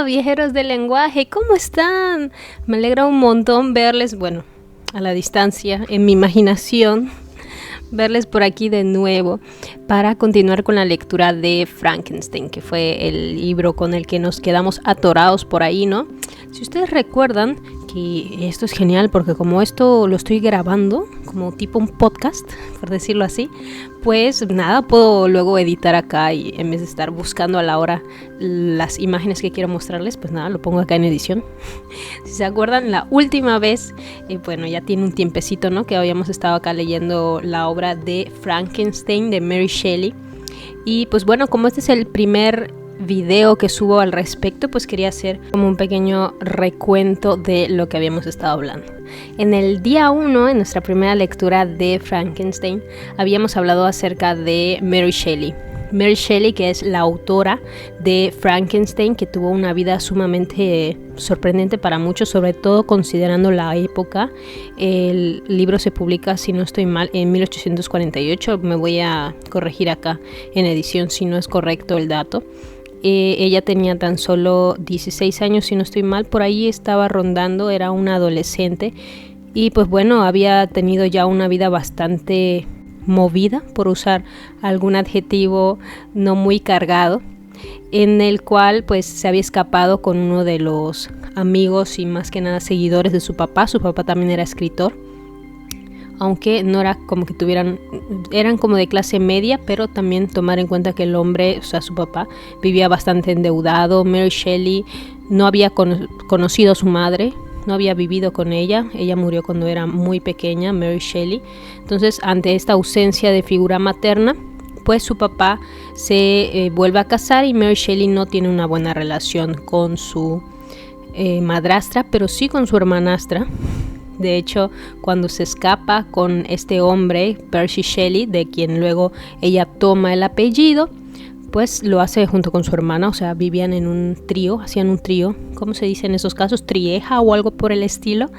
Viajeros del lenguaje, ¿cómo están? Me alegra un montón verles, bueno, a la distancia, en mi imaginación, verles por aquí de nuevo para continuar con la lectura de Frankenstein, que fue el libro con el que nos quedamos atorados por ahí, ¿no? Si ustedes recuerdan, que esto es genial porque como esto lo estoy grabando como tipo un podcast, por decirlo así, pues nada, puedo luego editar acá y en vez de estar buscando a la hora las imágenes que quiero mostrarles, pues nada, lo pongo acá en edición. Si se acuerdan, la última vez, bueno, ya tiene un tiempecito, ¿no? Que habíamos estado acá leyendo la obra de Frankenstein de Mary Shelley. Y pues bueno, como este es el primer video que subo al respecto, pues quería hacer como un pequeño recuento de lo que habíamos estado hablando. En el día 1, en nuestra primera lectura de Frankenstein, habíamos hablado acerca de Mary Shelley. Mary Shelley, que es la autora de Frankenstein, que tuvo una vida sumamente sorprendente para muchos, sobre todo considerando la época. El libro se publica, si no estoy mal, en 1848. Me voy a corregir acá en edición si no es correcto el dato. Ella tenía tan solo 16 años, si no estoy mal, por ahí estaba rondando, era una adolescente y pues bueno, había tenido ya una vida bastante movida, por usar algún adjetivo no muy cargado, en el cual pues se había escapado con uno de los amigos y más que nada seguidores de su papá. Su papá también era escritor, aunque no era como que eran como de clase media, pero también tomar en cuenta que el hombre, o sea, su papá, vivía bastante endeudado. Mary Shelley no había conocido a su madre, no había vivido con ella murió cuando era muy pequeña, Mary Shelley. Entonces, ante esta ausencia de figura materna, pues su papá se vuelve a casar y Mary Shelley no tiene una buena relación con su madrastra, pero sí con su hermanastra. De hecho, cuando se escapa con este hombre, Percy Shelley, de quien luego ella toma el apellido, pues lo hace junto con su hermana, o sea, vivían en un trío, hacían un trío, ¿cómo se dice en esos casos? Trieja o algo por el estilo.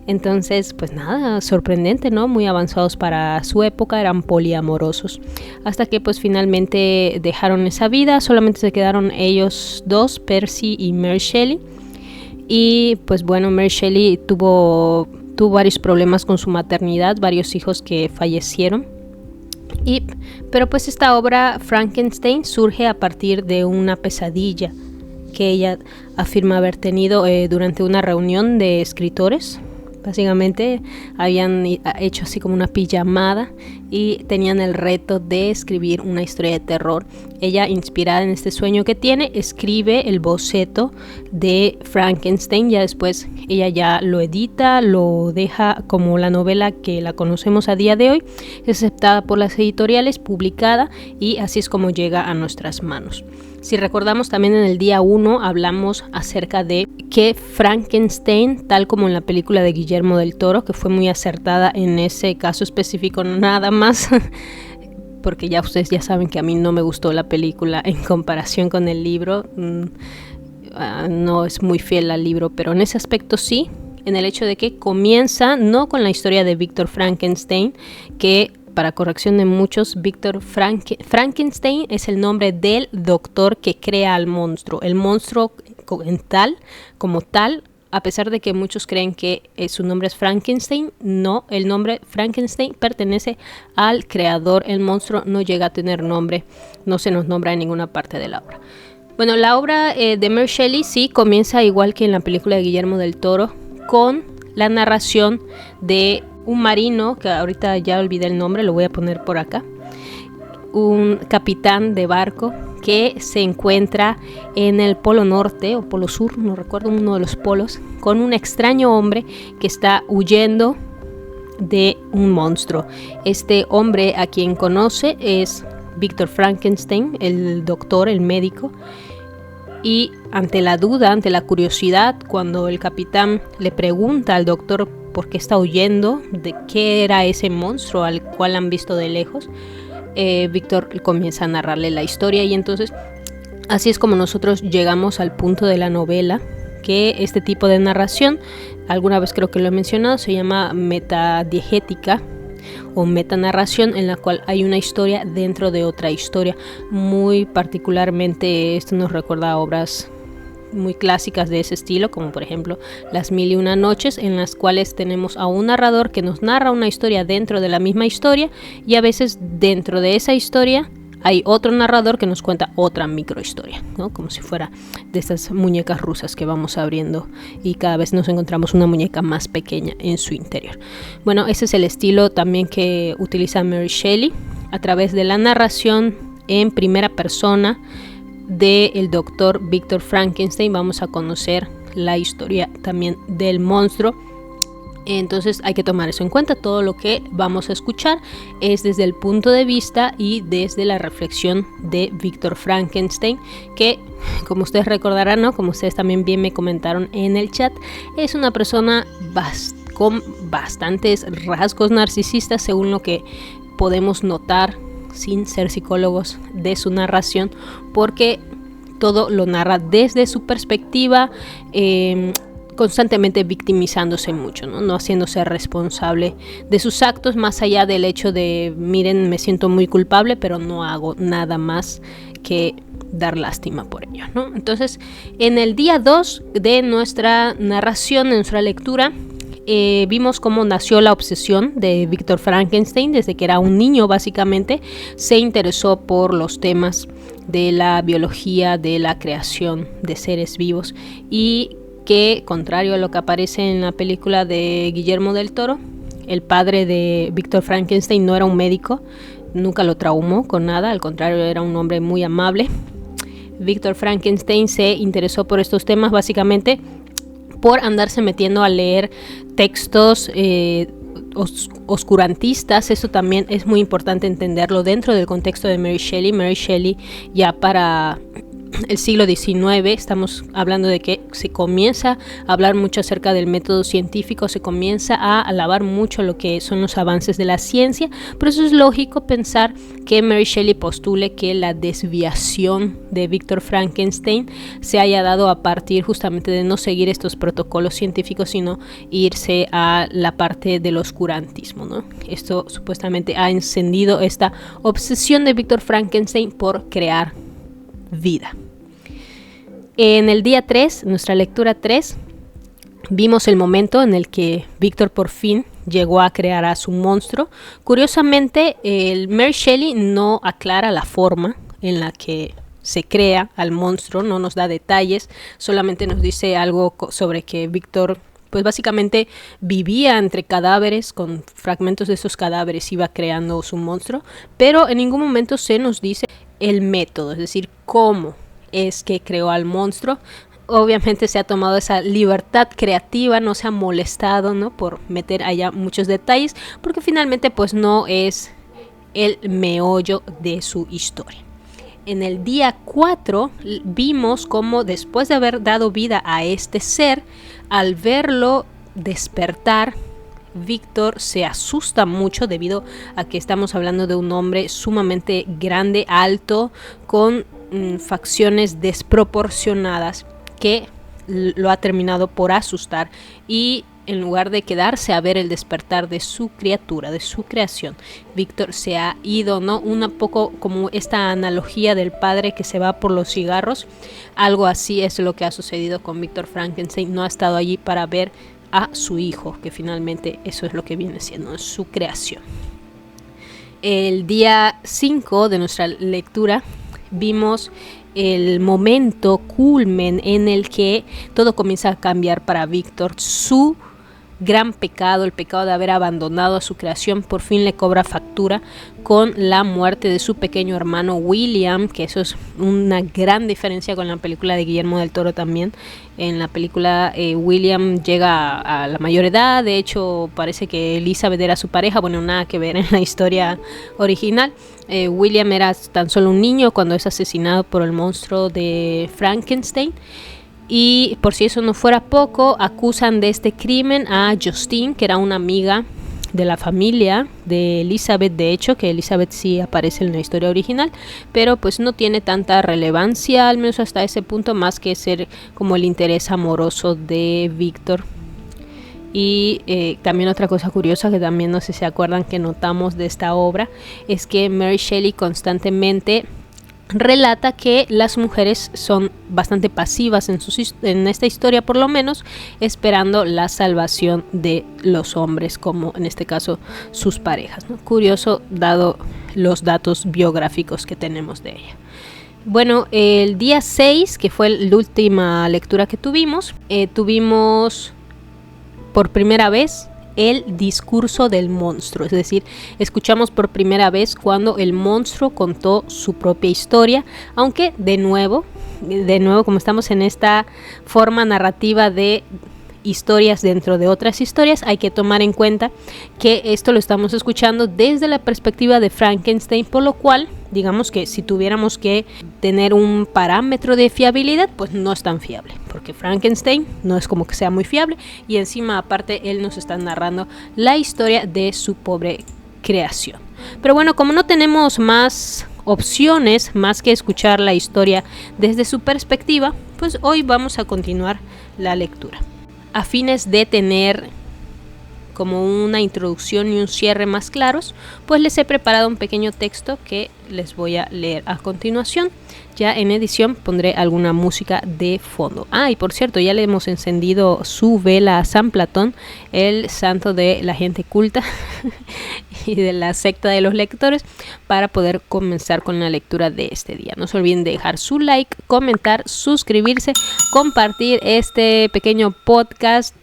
Entonces, pues nada, sorprendente, ¿no? Muy avanzados para su época, eran poliamorosos. Hasta que pues finalmente dejaron esa vida, solamente se quedaron ellos dos, Percy y Mary Shelley. Y pues bueno, Mary Shelley tuvo varios problemas con su maternidad, varios hijos que fallecieron. Pero pues esta obra Frankenstein surge a partir de una pesadilla que ella afirma haber tenido durante una reunión de escritores. Básicamente habían hecho así como una pijamada y tenían el reto de escribir una historia de terror. Ella, inspirada en este sueño que tiene, escribe el boceto de Frankenstein. Ya después ella ya lo edita, lo deja como la novela que la conocemos a día de hoy. Es aceptada por las editoriales, publicada y así es como llega a nuestras manos. Si recordamos, también en el día 1 hablamos acerca de que Frankenstein, tal como en la película de Guillermo del Toro, que fue muy acertada en ese caso específico nada más, porque ya ustedes ya saben que a mí no me gustó la película en comparación con el libro, no es muy fiel al libro, pero en ese aspecto sí, en el hecho de que comienza no con la historia de Víctor Frankenstein, que para corrección de muchos, Víctor Frankenstein es el nombre del doctor que crea al monstruo. El monstruo como tal, a pesar de que muchos creen que su nombre es Frankenstein, no, el nombre Frankenstein pertenece al creador. El monstruo no llega a tener nombre, no se nos nombra en ninguna parte de la obra. Bueno, la obra de Mary Shelley sí comienza igual que en la película de Guillermo del Toro, con la narración de un marino, que ahorita ya olvidé el nombre, lo voy a poner por acá, un capitán de barco que se encuentra en el Polo Norte o Polo Sur, no recuerdo, uno de los polos, con un extraño hombre que está huyendo de un monstruo. Este hombre a quien conoce es Víctor Frankenstein, el doctor, el médico, y ante la duda, ante la curiosidad, cuando el capitán le pregunta al doctor por qué está huyendo, de qué era ese monstruo al cual han visto de lejos, Víctor comienza a narrarle la historia y entonces así es como nosotros llegamos al punto de la novela, que este tipo de narración, alguna vez creo que lo he mencionado, se llama metadiegética o metanarración, en la cual hay una historia dentro de otra historia. Muy particularmente esto nos recuerda a obras muy clásicas de ese estilo, como por ejemplo Las Mil y Una Noches, en las cuales tenemos a un narrador que nos narra una historia dentro de la misma historia, y a veces dentro de esa historia hay otro narrador que nos cuenta otra microhistoria, ¿no? Como si fuera de estas muñecas rusas que vamos abriendo y cada vez nos encontramos una muñeca más pequeña en su interior. Bueno, ese es el estilo también que utiliza Mary Shelley a través de la narración en primera persona del doctor Víctor Frankenstein. Vamos a conocer la historia también del monstruo. Entonces hay que tomar eso en cuenta. Todo lo que vamos a escuchar es desde el punto de vista y desde la reflexión de Víctor Frankenstein, que, como ustedes recordarán, ¿no? Como ustedes también bien me comentaron en el chat, es una persona con bastantes rasgos narcisistas, según lo que podemos notar sin ser psicólogos de su narración, porque todo lo narra desde su perspectiva, constantemente victimizándose mucho, ¿no? No haciéndose responsable de sus actos, más allá del hecho de, miren, me siento muy culpable, pero no hago nada más que dar lástima por ello, ¿no? Entonces, en el día 2 de nuestra narración, de nuestra lectura, vimos cómo nació la obsesión de Víctor Frankenstein. Desde que era un niño, básicamente, se interesó por los temas de la biología, de la creación de seres vivos, y que, contrario a lo que aparece en la película de Guillermo del Toro, el padre de Víctor Frankenstein no era un médico, nunca lo traumó con nada, al contrario, era un hombre muy amable. Víctor Frankenstein se interesó por estos temas básicamente por andarse metiendo a leer textos oscurantistas. Eso también es muy importante entenderlo dentro del contexto de Mary Shelley. Mary Shelley, ya para el siglo XIX, estamos hablando de que se comienza a hablar mucho acerca del método científico, se comienza a alabar mucho lo que son los avances de la ciencia. Por eso es lógico pensar que Mary Shelley postule que la desviación de Víctor Frankenstein se haya dado a partir justamente de no seguir estos protocolos científicos, sino irse a la parte del oscurantismo, ¿no? Esto supuestamente ha encendido esta obsesión de Víctor Frankenstein por crear vida. En el día 3, nuestra lectura 3, vimos el momento en el que Víctor por fin llegó a crear a su monstruo. Curiosamente, Mary Shelley no aclara la forma en la que se crea al monstruo, no nos da detalles, solamente nos dice algo sobre que Víctor, pues básicamente vivía entre cadáveres, con fragmentos de esos cadáveres iba creando su monstruo, pero en ningún momento se nos dice el método, es decir, cómo es que creó al monstruo. Obviamente se ha tomado esa libertad creativa, no se ha molestado, ¿no?, por meter allá muchos detalles, porque finalmente pues no es el meollo de su historia. En el día 4 vimos cómo, después de haber dado vida a este ser, al verlo despertar, Víctor se asusta mucho debido a que estamos hablando de un hombre sumamente grande, alto, con facciones desproporcionadas, que lo ha terminado por asustar, y en lugar de quedarse a ver el despertar de su criatura, de su creación, Víctor se ha ido, ¿no? Un poco como esta analogía del padre que se va por los cigarros. Algo así es lo que ha sucedido con Víctor Frankenstein. No ha estado allí para ver a su hijo, que finalmente eso es lo que viene siendo su creación. El día 5 de nuestra lectura vimos el momento culmen en el que todo comienza a cambiar para Víctor. Su gran pecado, el pecado de haber abandonado a su creación, por fin le cobra factura con la muerte de su pequeño hermano William, que eso es una gran diferencia con la película de Guillermo del Toro también. En la película William llega a la mayor edad, de hecho parece que Elizabeth era su pareja, bueno, nada que ver en la historia original. William era tan solo un niño cuando es asesinado por el monstruo de Frankenstein. Y por si eso no fuera poco, acusan de este crimen a Justine, que era una amiga de la familia de Elizabeth, de hecho, que Elizabeth sí aparece en la historia original, pero pues no tiene tanta relevancia, al menos hasta ese punto, más que ser como el interés amoroso de Víctor. Y también otra cosa curiosa que también no sé si se acuerdan que notamos de esta obra, es que Mary Shelley constantemente relata que las mujeres son bastante pasivas en esta historia, por lo menos, esperando la salvación de los hombres, como en este caso sus parejas, ¿no? Curioso, dado los datos biográficos que tenemos de ella. Bueno, el día 6, que fue la última lectura que tuvimos por primera vez el discurso del monstruo, es decir, escuchamos por primera vez cuando el monstruo contó su propia historia, aunque de nuevo, como estamos en esta forma narrativa de historias dentro de otras historias, hay que tomar en cuenta que esto lo estamos escuchando desde la perspectiva de Frankenstein, por lo cual digamos que si tuviéramos que tener un parámetro de fiabilidad, pues no es tan fiable, porque Frankenstein no es como que sea muy fiable, y encima aparte él nos está narrando la historia de su pobre creación. Pero bueno, como no tenemos más opciones más que escuchar la historia desde su perspectiva, pues hoy vamos a continuar la lectura. A fines de tener como una introducción y un cierre más claros, pues les he preparado un pequeño texto que les voy a leer a continuación. Ya en edición pondré alguna música de fondo. Y por cierto, ya le hemos encendido su vela a San Platón, el santo de la gente culta y de la secta de los lectores, para poder comenzar con la lectura de este día. No se olviden de dejar su like, comentar, suscribirse, compartir este pequeño podcast.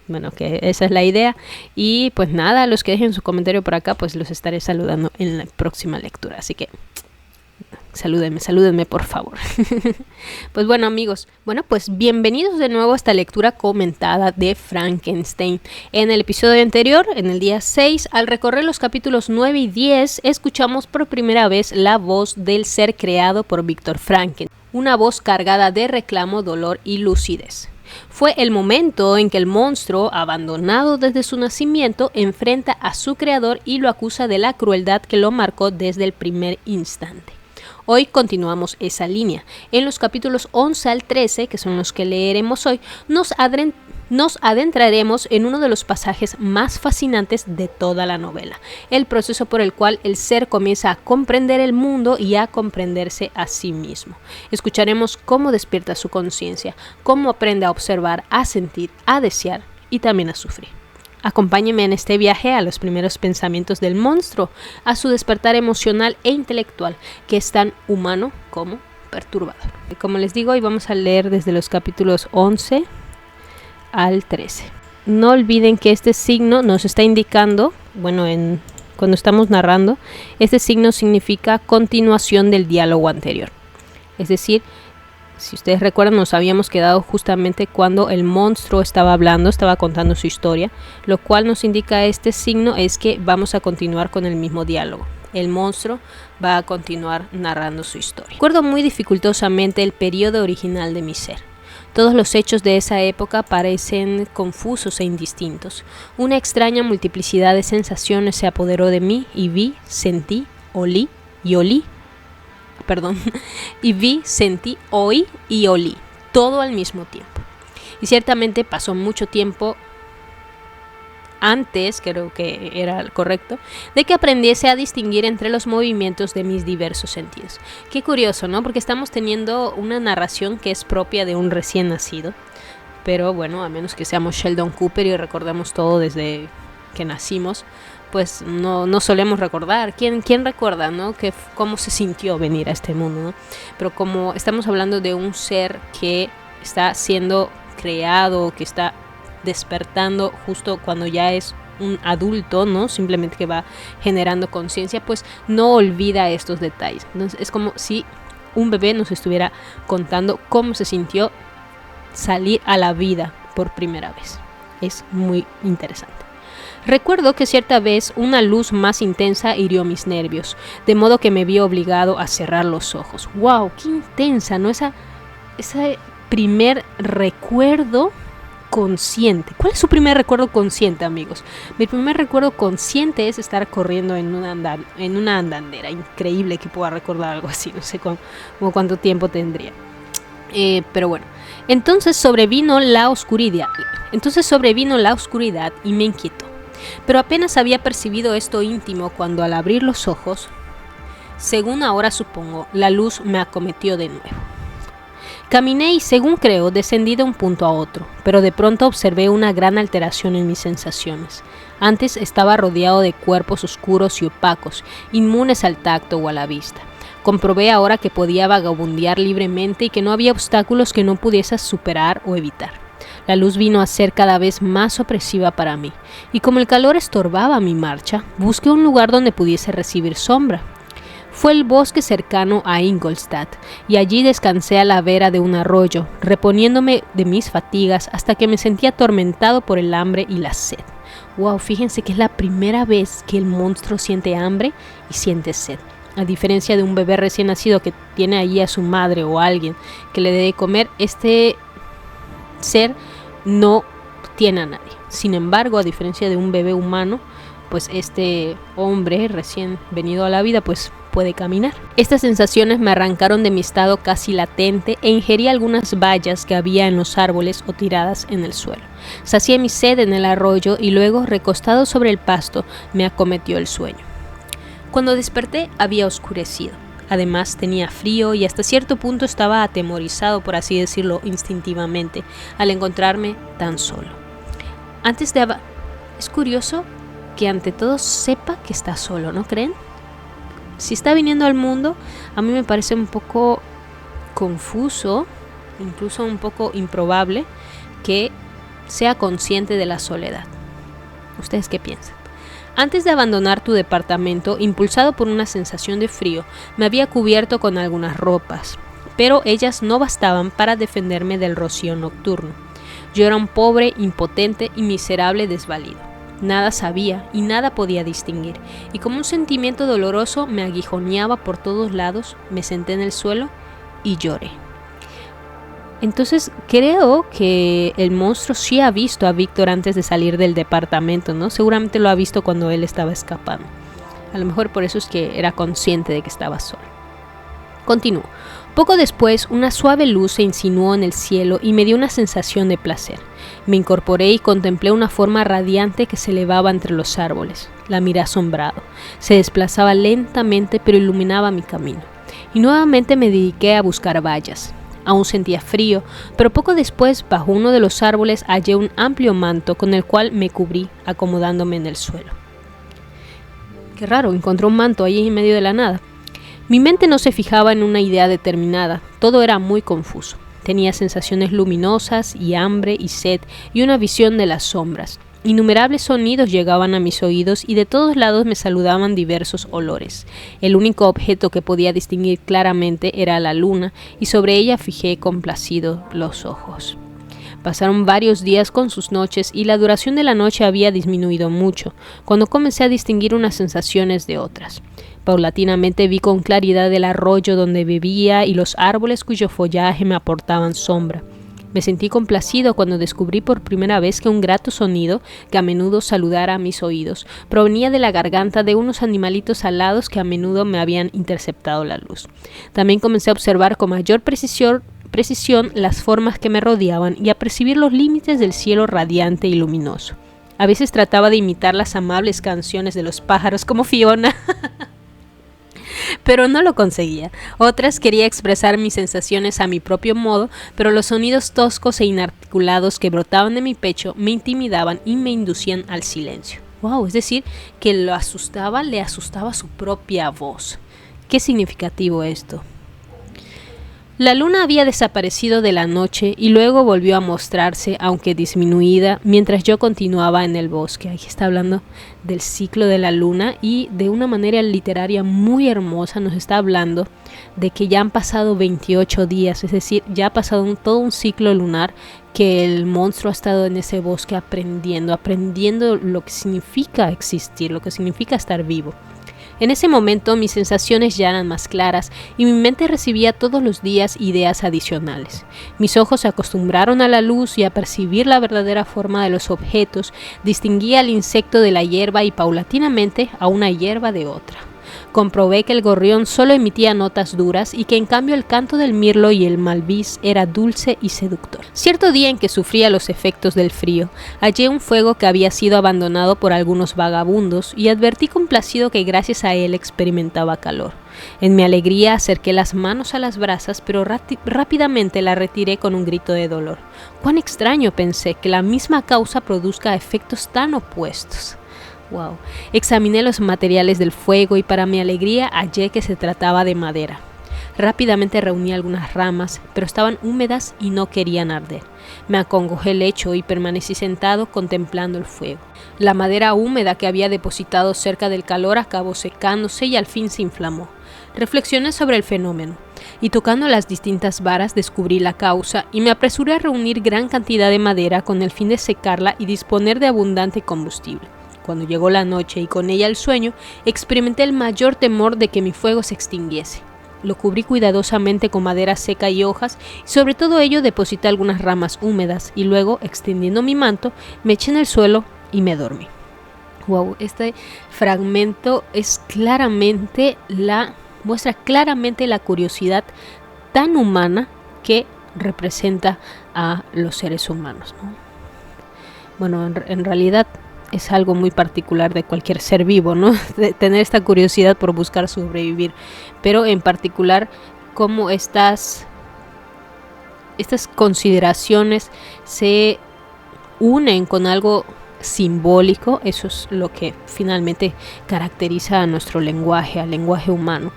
Bueno, que esa es la idea. Y pues nada, los que dejen su comentario por acá, pues los estaré saludando en la próxima lectura. Así que salúdenme por favor. Pues bueno, amigos, pues bienvenidos de nuevo a esta lectura comentada de Frankenstein. En el episodio anterior, en el día 6, al recorrer los capítulos 9 y 10, escuchamos por primera vez la voz del ser creado por Víctor Franken, una voz cargada de reclamo, dolor y lucidez. Fue el momento en que el monstruo, abandonado desde su nacimiento, enfrenta a su creador y lo acusa de la crueldad que lo marcó desde el primer instante. Hoy continuamos esa línea. En los capítulos 11 al 13, que son los que leeremos hoy, nos adentraremos en uno de los pasajes más fascinantes de toda la novela, el proceso por el cual el ser comienza a comprender el mundo y a comprenderse a sí mismo. Escucharemos cómo despierta su conciencia, cómo aprende a observar, a sentir, a desear y también a sufrir. Acompáñenme en este viaje a los primeros pensamientos del monstruo, a su despertar emocional e intelectual, que es tan humano como perturbador. Como les digo, hoy vamos a leer desde los capítulos 11 al 13. No olviden que este signo nos está indicando, cuando estamos narrando, este signo significa continuación del diálogo anterior. Es decir, si ustedes recuerdan, nos habíamos quedado justamente cuando el monstruo estaba contando su historia, lo cual nos indica este signo es que vamos a continuar con el mismo diálogo. El monstruo va a continuar narrando su historia. Recuerdo muy dificultosamente el periodo original de mi ser. Todos los hechos de esa época parecen confusos e indistintos. Una extraña multiplicidad de sensaciones se apoderó de mí y vi, sentí, oí y olí. Oí y olí, todo al mismo tiempo. Y ciertamente pasó mucho tiempo antes, creo que era correcto, de que aprendiese a distinguir entre los movimientos de mis diversos sentidos. Qué curioso, ¿no? Porque estamos teniendo una narración que es propia de un recién nacido, pero bueno, a menos que seamos Sheldon Cooper y recordemos todo desde que nacimos, pues no solemos recordar. ¿Quién recuerda, no? Cómo se sintió venir a este mundo, ¿no? Pero como estamos hablando de un ser que está siendo creado, que está despertando justo cuando ya es un adulto, ¿no? Simplemente que va generando conciencia, pues no olvida estos detalles. Entonces es como si un bebé nos estuviera contando cómo se sintió salir a la vida por primera vez. Es muy interesante. Recuerdo que cierta vez una luz más intensa hirió mis nervios, de modo que me vi obligado a cerrar los ojos. ¡Wow! ¡Qué intensa!, ¿no? Ese primer recuerdo consciente. ¿Cuál es su primer recuerdo consciente, amigos? Mi primer recuerdo consciente es estar corriendo en una andandera. Increíble que pueda recordar algo así. No sé como cuánto tiempo tendría. Pero bueno. Entonces sobrevino la oscuridad y me inquietó. Pero apenas había percibido esto íntimo cuando al abrir los ojos Según ahora supongo, la luz me acometió de nuevo. Caminé y, según creo, descendí de un punto a otro, pero de pronto observé una gran alteración en mis sensaciones. Antes estaba rodeado de cuerpos oscuros y opacos, inmunes al tacto o a la vista. Comprobé ahora que podía vagabundear libremente y que no había obstáculos que no pudiese superar o evitar. La luz vino a ser cada vez más opresiva para mí, y como el calor estorbaba mi marcha, busqué un lugar donde pudiese recibir sombra. Fue el bosque cercano a Ingolstadt, y allí descansé a la vera de un arroyo, reponiéndome de mis fatigas hasta que me sentí atormentado por el hambre y la sed. Wow, fíjense que es la primera vez que el monstruo siente hambre y siente sed. A diferencia de un bebé recién nacido que tiene allí a su madre o a alguien que le dé de comer, este ser no tiene a nadie. Sin embargo, a diferencia de un bebé humano, pues este hombre recién venido a la vida pues puede caminar. Estas sensaciones me arrancaron de mi estado casi latente e ingerí algunas bayas que había en los árboles o tiradas en el suelo. Sacié mi sed en el arroyo y luego, recostado sobre el pasto, me acometió el sueño. Cuando desperté había oscurecido. Además tenía frío y hasta cierto punto estaba atemorizado, por así decirlo, instintivamente, al encontrarme tan solo. Es curioso que ante todo sepa que está solo, ¿no creen? Si está viniendo al mundo, a mí me parece un poco confuso, incluso un poco improbable, que sea consciente de la soledad. ¿Ustedes qué piensan? Antes de abandonar tu departamento, impulsado por una sensación de frío, me había cubierto con algunas ropas, pero ellas no bastaban para defenderme del rocío nocturno. Yo era un pobre, impotente y miserable desvalido. Nada sabía y nada podía distinguir, y como un sentimiento doloroso me aguijoneaba por todos lados, me senté en el suelo y lloré. Entonces creo que el monstruo sí ha visto a Víctor antes de salir del departamento, ¿no? Seguramente lo ha visto cuando él estaba escapando. A lo mejor por eso es que era consciente de que estaba solo. Continúo. Poco después, una suave luz se insinuó en el cielo y me dio una sensación de placer. Me incorporé y contemplé una forma radiante que se elevaba entre los árboles. La miré asombrado. Se desplazaba lentamente pero iluminaba mi camino. Y nuevamente me dediqué a buscar bayas. Aún sentía frío, pero poco después, bajo uno de los árboles, hallé un amplio manto con el cual me cubrí, acomodándome en el suelo. Qué raro, encontré un manto allí en medio de la nada. Mi mente no se fijaba en una idea determinada, todo era muy confuso. Tenía sensaciones luminosas y hambre y sed y una visión de las sombras. Innumerables sonidos llegaban a mis oídos y de todos lados me saludaban diversos olores. El único objeto que podía distinguir claramente era la luna y sobre ella fijé complacido los ojos. Pasaron varios días con sus noches y la duración de la noche había disminuido mucho, cuando comencé a distinguir unas sensaciones de otras. Paulatinamente vi con claridad el arroyo donde vivía y los árboles cuyo follaje me aportaban sombra. Me sentí complacido cuando descubrí por primera vez que un grato sonido, que a menudo saludara a mis oídos, provenía de la garganta de unos animalitos alados que a menudo me habían interceptado la luz. También comencé a observar con mayor precisión las formas que me rodeaban y a percibir los límites del cielo radiante y luminoso. A veces trataba de imitar las amables canciones de los pájaros como Fiona, pero no lo conseguía. Otras quería expresar mis sensaciones a mi propio modo, pero los sonidos toscos e inarticulados que brotaban de mi pecho me intimidaban y me inducían al silencio. Wow, es decir, que le asustaba su propia voz. Qué significativo esto. La luna había desaparecido de la noche y luego volvió a mostrarse, aunque disminuida, mientras yo continuaba en el bosque. Aquí está hablando del ciclo de la luna y de una manera literaria muy hermosa nos está hablando de que ya han pasado 28 días, es decir, ya ha pasado todo un ciclo lunar que el monstruo ha estado en ese bosque aprendiendo lo que significa existir, lo que significa estar vivo. En ese momento mis sensaciones ya eran más claras y mi mente recibía todos los días ideas adicionales. Mis ojos se acostumbraron a la luz y a percibir la verdadera forma de los objetos, distinguía al insecto de la hierba y paulatinamente a una hierba de otra. Comprobé que el gorrión solo emitía notas duras y que en cambio el canto del mirlo y el malvis era dulce y seductor. Cierto día en que sufría los efectos del frío, hallé un fuego que había sido abandonado por algunos vagabundos y advertí complacido que gracias a él experimentaba calor. En mi alegría acerqué las manos a las brasas, pero rápidamente la retiré con un grito de dolor. Cuán extraño, pensé, que la misma causa produzca efectos tan opuestos. Wow. Examiné los materiales del fuego y para mi alegría hallé que se trataba de madera. Rápidamente reuní algunas ramas, pero estaban húmedas y no querían arder. Me acongojé el lecho y permanecí sentado contemplando el fuego. La madera húmeda que había depositado cerca del calor acabó secándose y al fin se inflamó. Reflexioné sobre el fenómeno y tocando las distintas varas descubrí la causa y me apresuré a reunir gran cantidad de madera con el fin de secarla y disponer de abundante combustible. Cuando llegó la noche y con ella el sueño, experimenté el mayor temor de que mi fuego se extinguiese. Lo cubrí cuidadosamente con madera seca y hojas y sobre todo ello deposité algunas ramas húmedas y luego, extendiendo mi manto, me eché en el suelo y me dormí. Wow, este fragmento muestra claramente la curiosidad tan humana que representa a los seres humanos, ¿no? Bueno, en realidad es algo muy particular de cualquier ser vivo, ¿no? De tener esta curiosidad por buscar sobrevivir, pero en particular cómo estas consideraciones se unen con algo simbólico. Eso es lo que finalmente caracteriza a nuestro lenguaje, al lenguaje humano.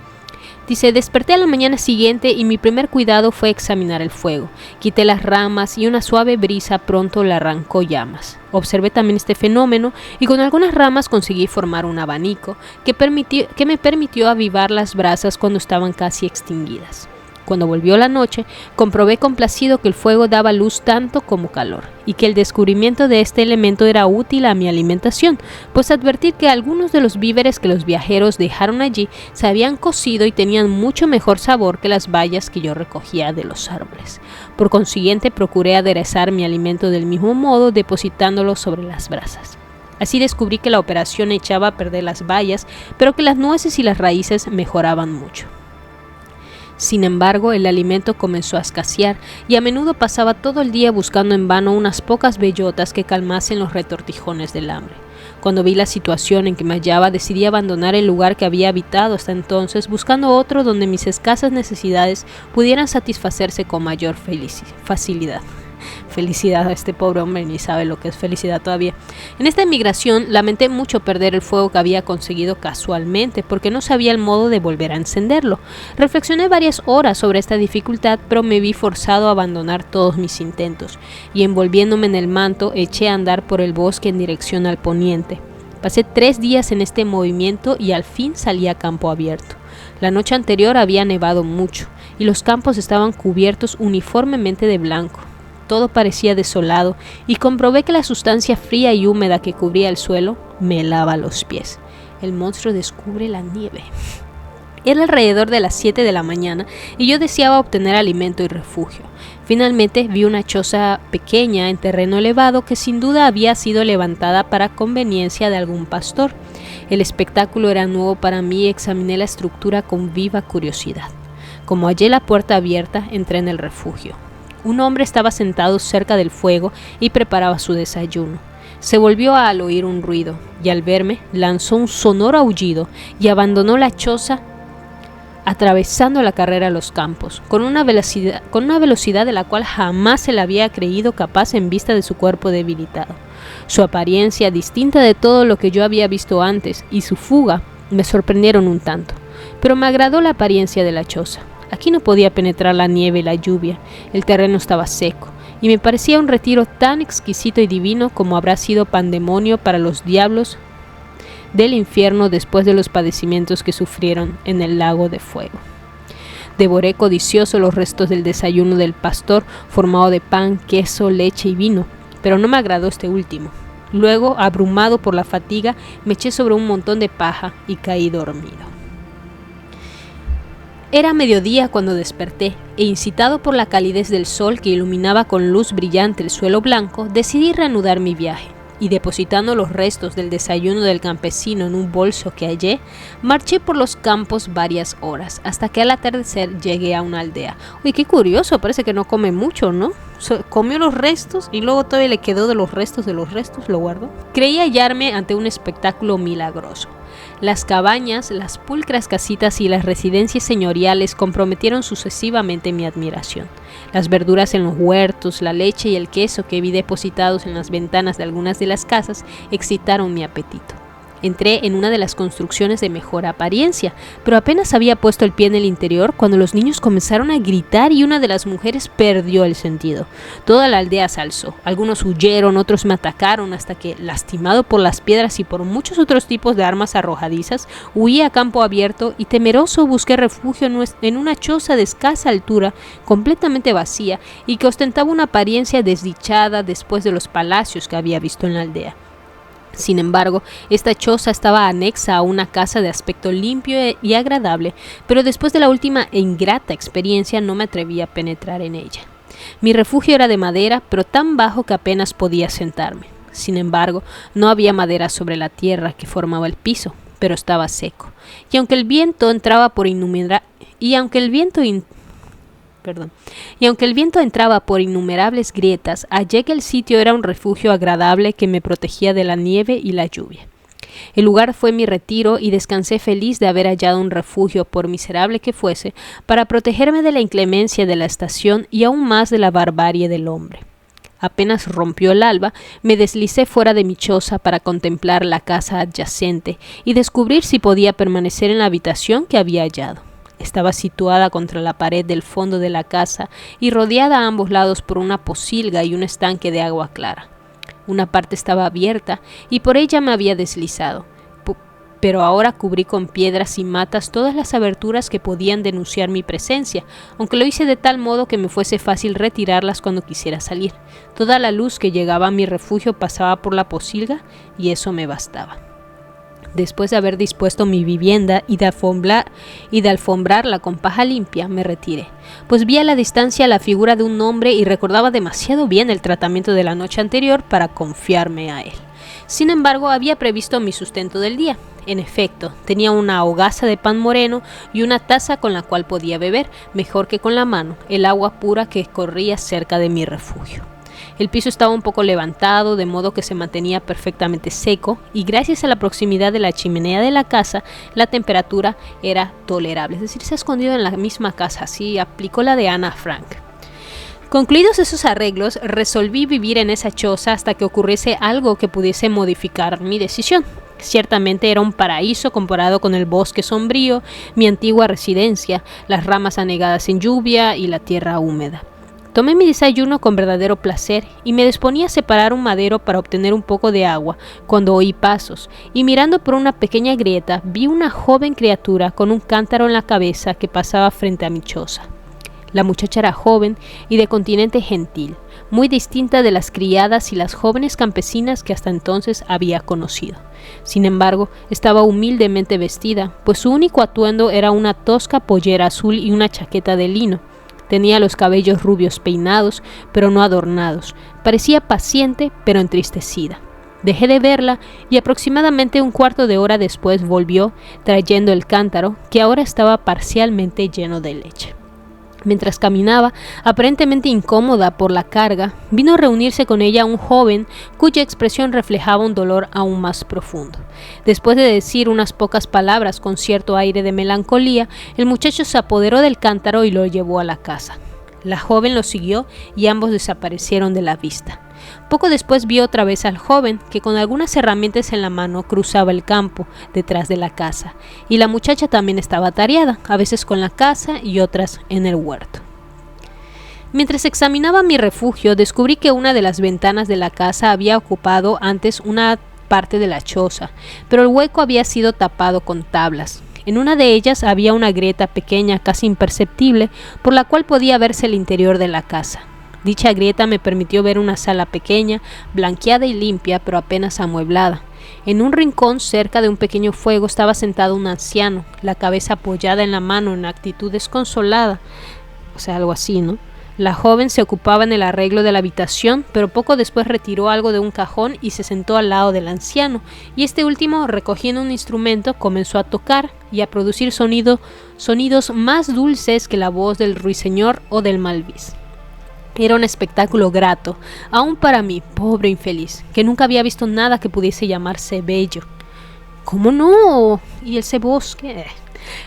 Dice, desperté a la mañana siguiente y mi primer cuidado fue examinar el fuego. Quité las ramas y una suave brisa pronto le arrancó llamas. Observé también este fenómeno y con algunas ramas conseguí formar un abanico que me permitió avivar las brasas cuando estaban casi extinguidas. Cuando volvió la noche, comprobé complacido que el fuego daba luz tanto como calor, y que el descubrimiento de este elemento era útil a mi alimentación, pues advertí que algunos de los víveres que los viajeros dejaron allí se habían cocido y tenían mucho mejor sabor que las bayas que yo recogía de los árboles. Por consiguiente, procuré aderezar mi alimento del mismo modo, depositándolo sobre las brasas. Así descubrí que la operación echaba a perder las bayas, pero que las nueces y las raíces mejoraban mucho. Sin embargo, el alimento comenzó a escasear y a menudo pasaba todo el día buscando en vano unas pocas bellotas que calmasen los retortijones del hambre. Cuando vi la situación en que me hallaba, decidí abandonar el lugar que había habitado hasta entonces, buscando otro donde mis escasas necesidades pudieran satisfacerse con mayor facilidad. Felicidad, a este pobre hombre ni sabe lo que es felicidad todavía. En esta emigración lamenté mucho perder el fuego que había conseguido casualmente porque no sabía el modo de volver a encenderlo. Reflexioné varias horas sobre esta dificultad, pero me vi forzado a abandonar todos mis intentos y envolviéndome en el manto eché a andar por el bosque en dirección al poniente. Pasé 3 días en este movimiento y al fin salí a campo abierto. La noche anterior había nevado mucho y los campos estaban cubiertos uniformemente de blanco. Todo parecía desolado y comprobé que la sustancia fría y húmeda que cubría el suelo me helaba los pies. El monstruo descubre la nieve. Era alrededor de las 7 de la mañana y yo deseaba obtener alimento y refugio. Finalmente vi una choza pequeña en terreno elevado que sin duda había sido levantada para conveniencia de algún pastor. El espectáculo era nuevo para mí y examiné la estructura con viva curiosidad. Como hallé la puerta abierta, entré en el refugio. Un hombre estaba sentado cerca del fuego y preparaba su desayuno. Se volvió al oír un ruido y al verme lanzó un sonoro aullido y abandonó la choza atravesando la carrera a los campos, con una velocidad de la cual jamás se le había creído capaz en vista de su cuerpo debilitado. Su apariencia, distinta de todo lo que yo había visto antes, y su fuga me sorprendieron un tanto, pero me agradó la apariencia de la choza. Aquí no podía penetrar la nieve y la lluvia, el terreno estaba seco, y me parecía un retiro tan exquisito y divino como habrá sido pandemonio para los diablos del infierno después de los padecimientos que sufrieron en el lago de fuego. Devoré codicioso los restos del desayuno del pastor, formado de pan, queso, leche y vino, pero no me agradó este último. Luego, abrumado por la fatiga, me eché sobre un montón de paja y caí dormido. Era mediodía cuando desperté, e incitado por la calidez del sol que iluminaba con luz brillante el suelo blanco, decidí reanudar mi viaje. y depositando los restos del desayuno del campesino en un bolso que hallé, marché por los campos varias horas, hasta que al atardecer llegué a una aldea. Uy, qué curioso, parece que no come mucho, ¿no? Comió los restos y luego todavía le quedó de los restos, lo guardó. Creí hallarme ante un espectáculo milagroso. Las cabañas, las pulcras casitas y las residencias señoriales comprometieron sucesivamente mi admiración. Las verduras en los huertos, la leche y el queso que vi depositados en las ventanas de algunas de las casas excitaron mi apetito. Entré en una de las construcciones de mejor apariencia, pero apenas había puesto el pie en el interior cuando los niños comenzaron a gritar y una de las mujeres perdió el sentido. Toda la aldea se alzó. Algunos huyeron, otros me atacaron, hasta que, lastimado por las piedras y por muchos otros tipos de armas arrojadizas, huí a campo abierto y temeroso busqué refugio en una choza de escasa altura, completamente vacía y que ostentaba una apariencia desdichada después de los palacios que había visto en la aldea. Sin embargo, esta choza estaba anexa a una casa de aspecto limpio y agradable, pero después de la última e ingrata experiencia no me atreví a penetrar en ella. Mi refugio era de madera, pero tan bajo que apenas podía sentarme. Sin embargo, no había madera sobre la tierra que formaba el piso, pero estaba seco. Y aunque el viento entraba por innumerables grietas, hallé que el sitio era un refugio agradable que me protegía de la nieve y la lluvia. El lugar fue mi retiro y descansé feliz de haber hallado un refugio, por miserable que fuese, para protegerme de la inclemencia de la estación y aún más de la barbarie del hombre. Apenas rompió el alba, me deslicé fuera de mi choza para contemplar la casa adyacente y descubrir si podía permanecer en la habitación que había hallado. Estaba situada contra la pared del fondo de la casa y rodeada a ambos lados por una pocilga y un estanque de agua clara. Una parte estaba abierta y por ella me había deslizado, pero ahora cubrí con piedras y matas todas las aberturas que podían denunciar mi presencia, aunque lo hice de tal modo que me fuese fácil retirarlas cuando quisiera salir. Toda la luz que llegaba a mi refugio pasaba por la pocilga y eso me bastaba. Después de haber dispuesto mi vivienda y de alfombrarla con paja limpia, me retiré, pues vi a la distancia la figura de un hombre y recordaba demasiado bien el tratamiento de la noche anterior para confiarme a él. Sin embargo, había previsto mi sustento del día. En efecto, tenía una hogaza de pan moreno y una taza con la cual podía beber, mejor que con la mano, el agua pura que corría cerca de mi refugio. El piso estaba un poco levantado, de modo que se mantenía perfectamente seco, y gracias a la proximidad de la chimenea de la casa, la temperatura era tolerable. Es decir, se ha escondido en la misma casa, así aplicó la de Ana Frank. Concluidos esos arreglos, resolví vivir en esa choza hasta que ocurriese algo que pudiese modificar mi decisión. Ciertamente era un paraíso comparado con el bosque sombrío, mi antigua residencia, las ramas anegadas en lluvia y la tierra húmeda. Tomé mi desayuno con verdadero placer y me disponía a separar un madero para obtener un poco de agua cuando oí pasos, y mirando por una pequeña grieta vi una joven criatura con un cántaro en la cabeza que pasaba frente a mi choza. La muchacha era joven y de continente gentil, muy distinta de las criadas y las jóvenes campesinas que hasta entonces había conocido. Sin embargo, estaba humildemente vestida, pues su único atuendo era una tosca pollera azul y una chaqueta de lino. Tenía los cabellos rubios peinados, pero no adornados. Parecía paciente, pero entristecida. Dejé de verla y aproximadamente un cuarto de hora después volvió, trayendo el cántaro, que ahora estaba parcialmente lleno de leche. Mientras caminaba, aparentemente incómoda por la carga, vino a reunirse con ella un joven cuya expresión reflejaba un dolor aún más profundo. Después de decir unas pocas palabras con cierto aire de melancolía, el muchacho se apoderó del cántaro y lo llevó a la casa. La joven lo siguió y ambos desaparecieron de la vista. Poco después vio otra vez al joven, que con algunas herramientas en la mano cruzaba el campo detrás de la casa, y la muchacha también estaba atareada, a veces con la caza y otras en el huerto. Mientras examinaba mi refugio, descubrí que una de las ventanas de la casa había ocupado antes una parte de la choza, pero el hueco había sido tapado con tablas. En una de ellas había una grieta pequeña, casi imperceptible, por la cual podía verse el interior de la casa. Dicha grieta me permitió ver una sala pequeña, blanqueada y limpia, pero apenas amueblada. En un rincón, cerca de un pequeño fuego, estaba sentado un anciano, la cabeza apoyada en la mano en actitud desconsolada, algo así, ¿no? La joven se ocupaba en el arreglo de la habitación, pero poco después retiró algo de un cajón y se sentó al lado del anciano, y este último, recogiendo un instrumento, comenzó a tocar y a producir sonidos más dulces que la voz del ruiseñor o del malvis. Era un espectáculo grato, aun para mí, pobre infeliz, que nunca había visto nada que pudiese llamarse bello. ¿Cómo no? ¿Y ese bosque?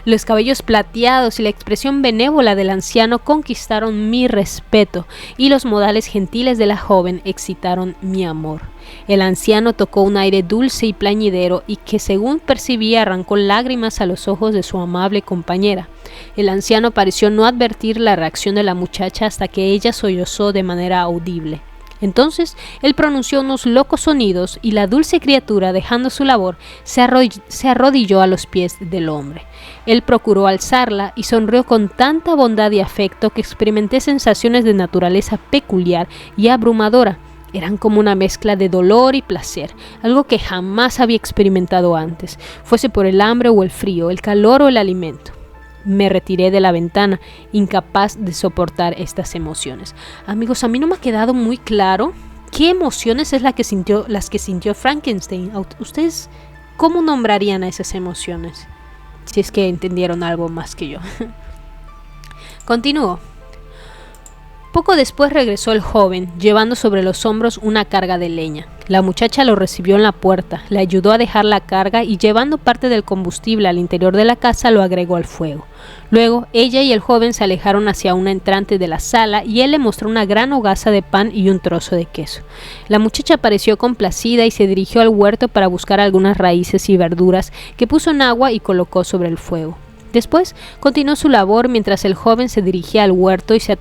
Los cabellos plateados y la expresión benévola del anciano conquistaron mi respeto, y los modales gentiles de la joven excitaron mi amor. El anciano tocó un aire dulce y plañidero y que, según percibí, arrancó lágrimas a los ojos de su amable compañera. El anciano pareció no advertir la reacción de la muchacha hasta que ella sollozó de manera audible. Entonces él pronunció unos locos sonidos y la dulce criatura, dejando su labor, se arrodilló a los pies del hombre. Él procuró alzarla y sonrió con tanta bondad y afecto que experimenté sensaciones de naturaleza peculiar y abrumadora. Eran como una mezcla de dolor y placer, algo que jamás había experimentado antes, fuese por el hambre o el frío, el calor o el alimento. Me retiré de la ventana, incapaz de soportar estas emociones. Amigos, a mí no me ha quedado muy claro qué emociones es las que sintió Frankenstein. ¿Ustedes cómo nombrarían a esas emociones? Si es que entendieron algo más que yo. Continúo. Poco después regresó el joven, llevando sobre los hombros una carga de leña. La muchacha lo recibió en la puerta, le ayudó a dejar la carga y, llevando parte del combustible al interior de la casa, lo agregó al fuego. Luego, ella y el joven se alejaron hacia una entrante de la sala y él le mostró una gran hogaza de pan y un trozo de queso. La muchacha pareció complacida y se dirigió al huerto para buscar algunas raíces y verduras que puso en agua y colocó sobre el fuego. Después continuó su labor mientras el joven se dirigía al huerto y se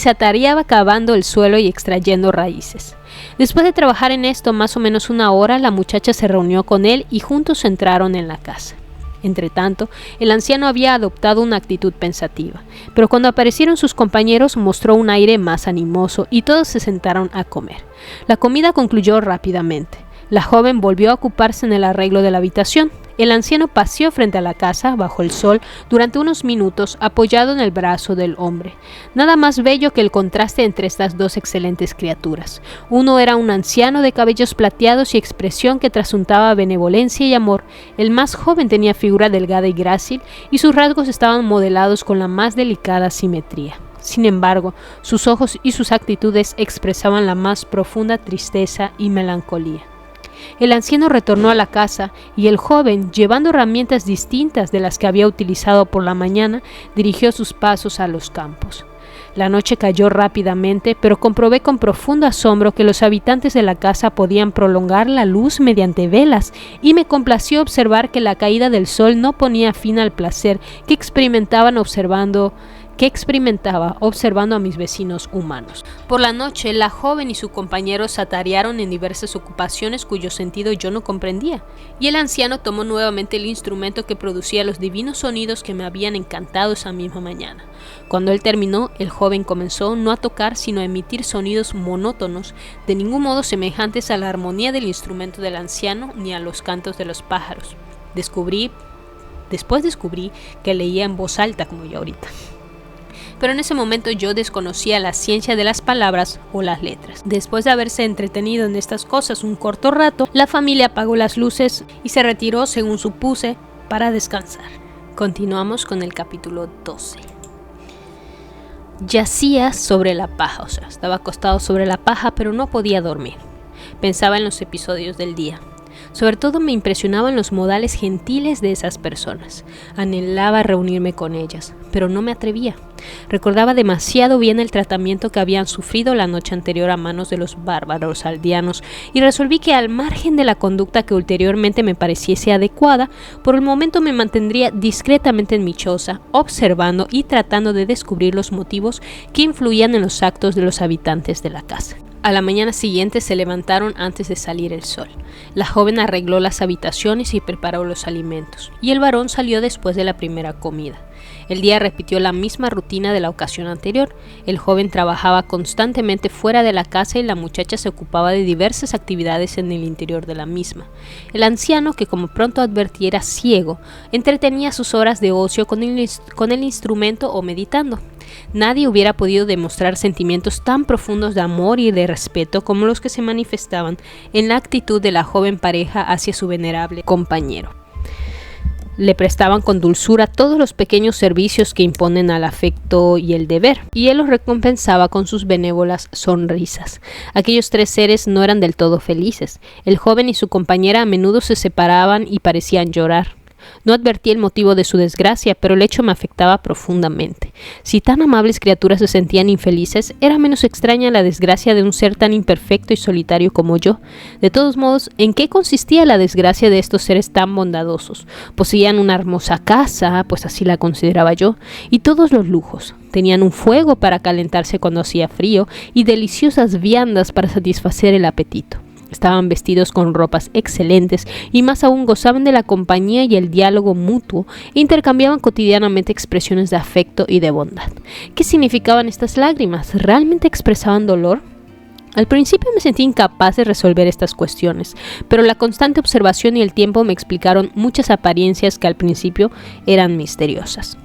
atareaba cavando el suelo y extrayendo raíces. Después de trabajar en esto más o menos una hora, la muchacha se reunió con él y juntos entraron en la casa. Entretanto, el anciano había adoptado una actitud pensativa, pero cuando aparecieron sus compañeros mostró un aire más animoso y todos se sentaron a comer. La comida concluyó rápidamente. La joven volvió a ocuparse en el arreglo de la habitación. El anciano paseó frente a la casa, bajo el sol, durante unos minutos, apoyado en el brazo del hombre. Nada más bello que el contraste entre estas dos excelentes criaturas. Uno era un anciano de cabellos plateados y expresión que trasuntaba benevolencia y amor. El más joven tenía figura delgada y grácil, y sus rasgos estaban modelados con la más delicada simetría. Sin embargo, sus ojos y sus actitudes expresaban la más profunda tristeza y melancolía. El anciano retornó a la casa y el joven, llevando herramientas distintas de las que había utilizado por la mañana, dirigió sus pasos a los campos. La noche cayó rápidamente, pero comprobé con profundo asombro que los habitantes de la casa podían prolongar la luz mediante velas, y me complació observar que la caída del sol no ponía fin al placer que experimentaba observando a mis vecinos humanos. Por la noche, la joven y su compañero se atarearon en diversas ocupaciones cuyo sentido yo no comprendía, y el anciano tomó nuevamente el instrumento que producía los divinos sonidos que me habían encantado esa misma mañana. Cuando él terminó, el joven comenzó no a tocar, sino a emitir sonidos monótonos, de ningún modo semejantes a la armonía del instrumento del anciano ni a los cantos de los pájaros. Después descubrí que leía en voz alta, como yo ahorita. Pero en ese momento yo desconocía la ciencia de las palabras o las letras. Después de haberse entretenido en estas cosas un corto rato, la familia apagó las luces y se retiró, según supuse, para descansar. Continuamos con el capítulo 12. Yacía sobre la paja, estaba acostado sobre la paja, pero no podía dormir. Pensaba en los episodios del día. Sobre todo me impresionaban los modales gentiles de esas personas. Anhelaba reunirme con ellas, pero no me atrevía. Recordaba demasiado bien el tratamiento que habían sufrido la noche anterior a manos de los bárbaros aldeanos y resolví que, al margen de la conducta que ulteriormente me pareciese adecuada, por el momento me mantendría discretamente en mi choza, observando y tratando de descubrir los motivos que influían en los actos de los habitantes de la casa. A la mañana siguiente se levantaron antes de salir el sol. La joven arregló las habitaciones y preparó los alimentos, y el varón salió después de la primera comida. El día repitió la misma rutina de la ocasión anterior. El joven trabajaba constantemente fuera de la casa y la muchacha se ocupaba de diversas actividades en el interior de la misma. El anciano, que como pronto advertí era ciego, entretenía sus horas de ocio con el instrumento o meditando. Nadie hubiera podido demostrar sentimientos tan profundos de amor y de respeto como los que se manifestaban en la actitud de la joven pareja hacia su venerable compañero. Le prestaban con dulzura todos los pequeños servicios que imponen al afecto y el deber, y él los recompensaba con sus benévolas sonrisas. Aquellos tres seres no eran del todo felices. El joven y su compañera a menudo se separaban y parecían llorar. No advertí el motivo de su desgracia, pero el hecho me afectaba profundamente. Si tan amables criaturas se sentían infelices, era menos extraña la desgracia de un ser tan imperfecto y solitario como yo. De todos modos, ¿en qué consistía la desgracia de estos seres tan bondadosos? Poseían una hermosa casa, pues así la consideraba yo, y todos los lujos. Tenían un fuego para calentarse cuando hacía frío y deliciosas viandas para satisfacer el apetito. Estaban vestidos con ropas excelentes y más aún gozaban de la compañía y el diálogo mutuo e intercambiaban cotidianamente expresiones de afecto y de bondad. ¿Qué significaban estas lágrimas? ¿Realmente expresaban dolor? Al principio me sentí incapaz de resolver estas cuestiones, pero la constante observación y el tiempo me explicaron muchas apariencias que al principio eran misteriosas.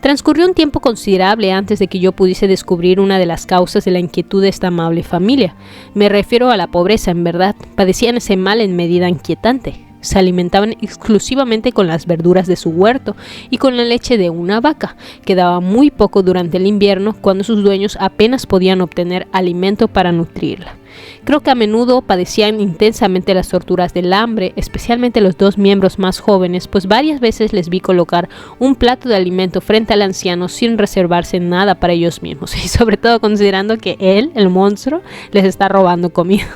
Transcurrió un tiempo considerable antes de que yo pudiese descubrir una de las causas de la inquietud de esta amable familia. Me refiero a la pobreza, en verdad. Padecían ese mal en medida inquietante. Se alimentaban exclusivamente con las verduras de su huerto y con la leche de una vaca, que daba muy poco durante el invierno, cuando sus dueños apenas podían obtener alimento para nutrirla. Creo que a menudo padecían intensamente las torturas del hambre, especialmente los dos miembros más jóvenes, pues varias veces les vi colocar un plato de alimento frente al anciano sin reservarse nada para ellos mismos, y sobre todo considerando que él, el monstruo, les está robando comida.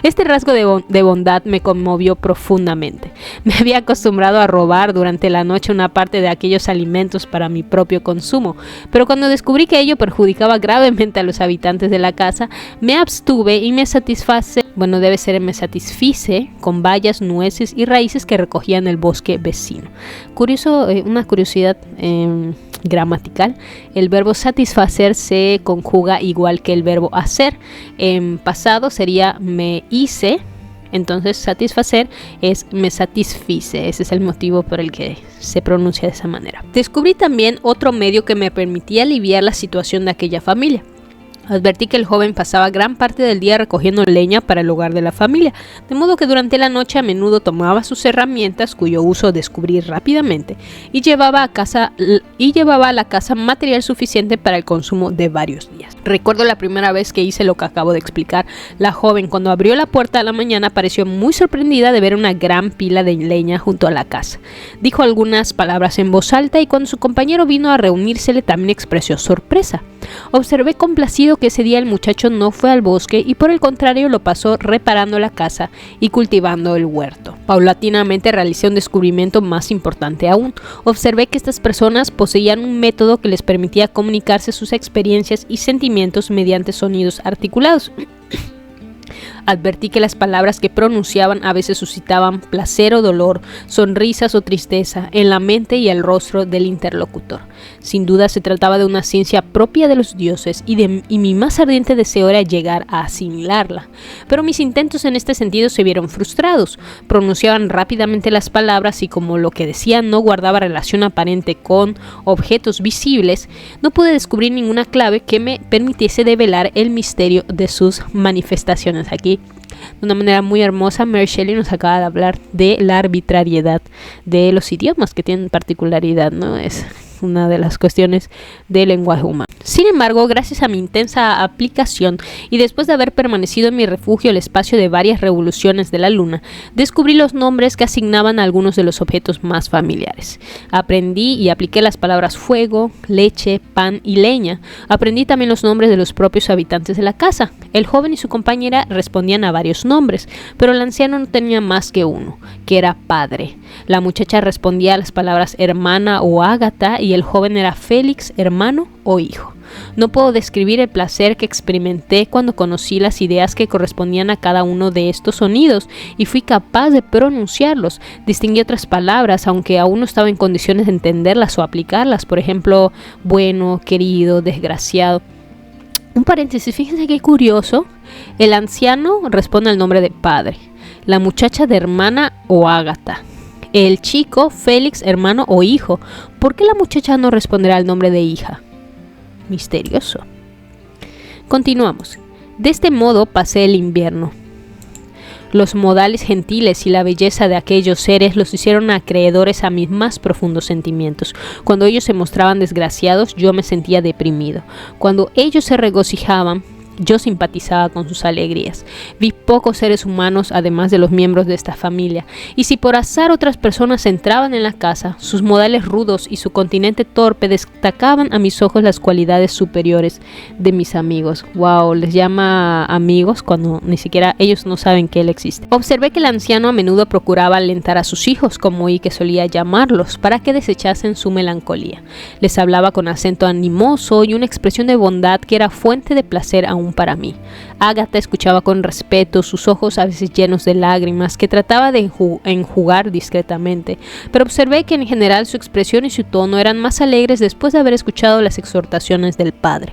Este rasgo de bondad me conmovió profundamente. Me había acostumbrado a robar durante la noche una parte de aquellos alimentos para mi propio consumo, pero cuando descubrí que ello perjudicaba gravemente a los habitantes de la casa, me abstuve y me satisfice con bayas, nueces y raíces que recogía en el bosque vecino. Una curiosidad gramatical: el verbo satisfacer se conjuga igual que el verbo hacer. En pasado sería me hice, entonces satisfacer es me satisfice. Ese es el motivo por el que se pronuncia de esa manera. Descubrí también otro medio que me permitía aliviar la situación de aquella familia. Advertí que el joven pasaba gran parte del día recogiendo leña para el hogar de la familia, de modo que durante la noche a menudo tomaba sus herramientas, cuyo uso descubrí rápidamente, y llevaba a la casa material suficiente para el consumo de varios días. Recuerdo la primera vez que hice lo que acabo de explicar. La joven, cuando abrió la puerta a la mañana, pareció muy sorprendida de ver una gran pila de leña junto a la casa. Dijo algunas palabras en voz alta y cuando su compañero vino a reunírsele también expresó sorpresa. Observé complacido que ese día el muchacho no fue al bosque y por el contrario lo pasó reparando la casa y cultivando el huerto. Paulatinamente realicé un descubrimiento más importante aún. Observé que estas personas poseían un método que les permitía comunicarse sus experiencias y sentimientos mediante sonidos articulados. Advertí que las palabras que pronunciaban a veces suscitaban placer o dolor, sonrisas o tristeza en la mente y el rostro del interlocutor. Sin duda se trataba de una ciencia propia de los dioses y mi más ardiente deseo era llegar a asimilarla. Pero mis intentos en este sentido se vieron frustrados. Pronunciaban rápidamente las palabras y como lo que decían no guardaba relación aparente con objetos visibles, no pude descubrir ninguna clave que me permitiese develar el misterio de sus manifestaciones. Aquí, de una manera muy hermosa, Mary Shelley nos acaba de hablar de la arbitrariedad de los idiomas, que tienen particularidad, ¿no? Es una de las cuestiones del lenguaje humano. Sin embargo, gracias a mi intensa aplicación y después de haber permanecido en mi refugio el espacio de varias revoluciones de la luna, descubrí los nombres que asignaban a algunos de los objetos más familiares. Aprendí y apliqué las palabras fuego, leche, pan y leña. Aprendí también los nombres de los propios habitantes de la casa. El joven y su compañera respondían a varios nombres, pero el anciano no tenía más que uno, que era padre. La muchacha respondía a las palabras hermana o Ágata y el joven era Félix, hermano o hijo. No puedo describir el placer que experimenté cuando conocí las ideas que correspondían a cada uno de estos sonidos y fui capaz de pronunciarlos. Distinguí otras palabras, aunque aún no estaba en condiciones de entenderlas o aplicarlas. Por ejemplo, bueno, querido, desgraciado. Un paréntesis, fíjense qué curioso. El anciano responde al nombre de padre, la muchacha de hermana o Ágata, el chico, Félix, hermano o hijo. ¿Por qué la muchacha no responderá al nombre de hija? Misterioso. Continuamos. De este modo pasé el invierno. Los modales gentiles y la belleza de aquellos seres los hicieron acreedores a mis más profundos sentimientos. Cuando ellos se mostraban desgraciados, yo me sentía deprimido. Cuando ellos se regocijaban, yo simpatizaba con sus alegrías. Vi pocos seres humanos además de los miembros de esta familia, y si por azar otras personas entraban en la casa, sus modales rudos y su continente torpe destacaban a mis ojos las cualidades superiores de mis amigos. Wow, les llama amigos cuando ni siquiera ellos no saben que él existe. Observé que el anciano a menudo procuraba alentar a sus hijos, como oí que solía llamarlos, para que desechasen su melancolía. Les hablaba con acento animoso y una expresión de bondad que era fuente de placer aún para mí. Ágata escuchaba con respeto, sus ojos a veces llenos de lágrimas, que trataba de enjugar discretamente, pero observé que en general su expresión y su tono eran más alegres después de haber escuchado las exhortaciones del padre.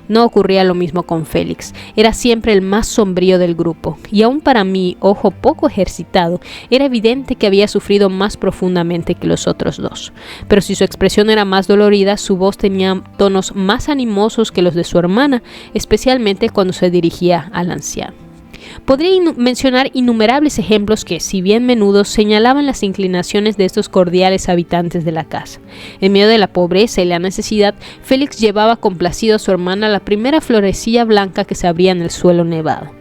No ocurría lo mismo con Félix. Era siempre el más sombrío del grupo, y aún para mí, ojo poco ejercitado, era evidente que había sufrido más profundamente que los otros dos. Pero si su expresión era más dolorida, su voz tenía tonos más animosos que los de su hermana, especialmente cuando se dirigía al anciano. Podría mencionar innumerables ejemplos que, si bien menudos, señalaban las inclinaciones de estos cordiales habitantes de la casa. En medio de la pobreza y la necesidad, Félix llevaba complacido a su hermana la primera florecilla blanca que se abría en el suelo nevado.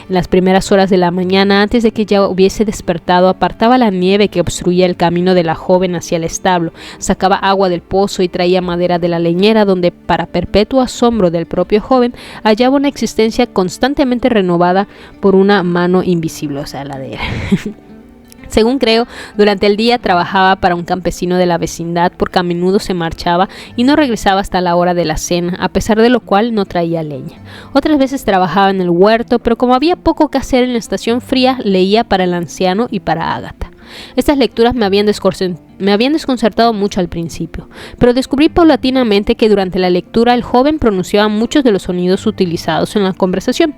En las primeras horas de la mañana, antes de que ya hubiese despertado, apartaba la nieve que obstruía el camino de la joven hacia el establo, sacaba agua del pozo y traía madera de la leñera, donde, para perpetuo asombro del propio joven, hallaba una existencia constantemente renovada por una mano invisible, o sea, la de él. Según creo, durante el día trabajaba para un campesino de la vecindad, porque a menudo se marchaba y no regresaba hasta la hora de la cena, a pesar de lo cual no traía leña. Otras veces trabajaba en el huerto, pero como había poco que hacer en la estación fría, leía para el anciano y para Ágata. Estas lecturas me habían desconcertado mucho al principio, pero descubrí paulatinamente que durante la lectura el joven pronunciaba muchos de los sonidos utilizados en la conversación.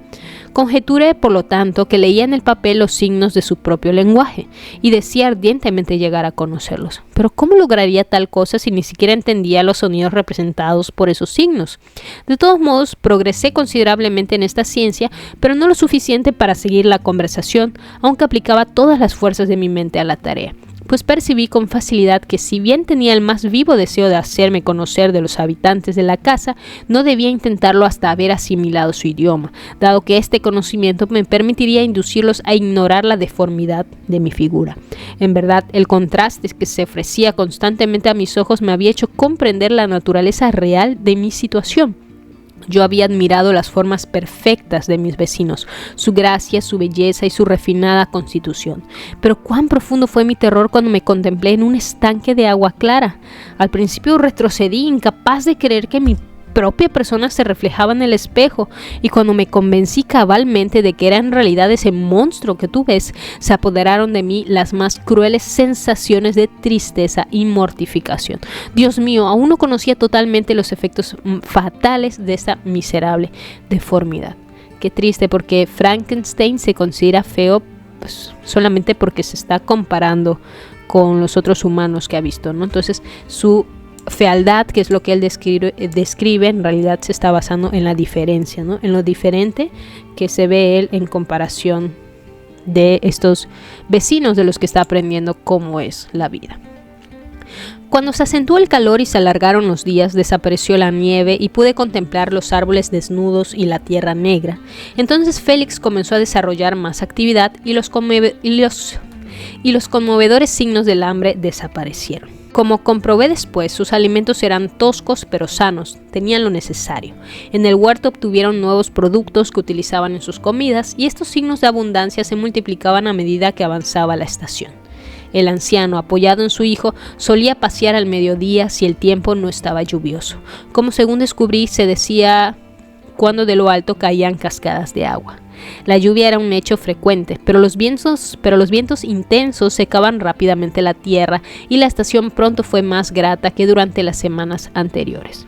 Conjeturé, por lo tanto, que leía en el papel los signos de su propio lenguaje, y deseaba ardientemente llegar a conocerlos. Pero ¿cómo lograría tal cosa si ni siquiera entendía los sonidos representados por esos signos? De todos modos, progresé considerablemente en esta ciencia, pero no lo suficiente para seguir la conversación, aunque aplicaba todas las fuerzas de mi mente a la tarea. Pues percibí con facilidad que, si bien tenía el más vivo deseo de hacerme conocer de los habitantes de la casa, no debía intentarlo hasta haber asimilado su idioma, dado que este conocimiento me permitiría inducirlos a ignorar la deformidad de mi figura. En verdad, el contraste que se ofrecía constantemente a mis ojos me había hecho comprender la naturaleza real de mi situación. Yo había admirado las formas perfectas de mis vecinos, su gracia, su belleza y su refinada constitución. Pero cuán profundo fue mi terror cuando me contemplé en un estanque de agua clara. Al principio retrocedí, incapaz de creer que mi propia persona se reflejaba en el espejo, y cuando me convencí cabalmente de que era en realidad ese monstruo que tú ves, se apoderaron de mí las más crueles sensaciones de tristeza y mortificación. Dios mío, aún no conocía totalmente los efectos fatales de esta miserable deformidad. Qué triste, porque Frankenstein se considera feo pues, solamente porque se está comparando con los otros humanos que ha visto, ¿no? Entonces, su fealdad, que es lo que él describe, en realidad se está basando en la diferencia, ¿no? En lo diferente que se ve él en comparación de estos vecinos de los que está aprendiendo cómo es la vida. Cuando se acentuó el calor y se alargaron los días, desapareció la nieve y pude contemplar los árboles desnudos y la tierra negra. Entonces Félix comenzó a desarrollar más actividad y los conmovedores signos del hambre desaparecieron. Como comprobé después, sus alimentos eran toscos pero sanos, tenían lo necesario. En el huerto obtuvieron nuevos productos que utilizaban en sus comidas, y estos signos de abundancia se multiplicaban a medida que avanzaba la estación. El anciano, apoyado en su hijo, solía pasear al mediodía si el tiempo no estaba lluvioso, como según descubrí se decía cuando de lo alto caían cascadas de agua. La lluvia era un hecho frecuente, pero los vientos intensos secaban rápidamente la tierra y la estación pronto fue más grata que durante las semanas anteriores.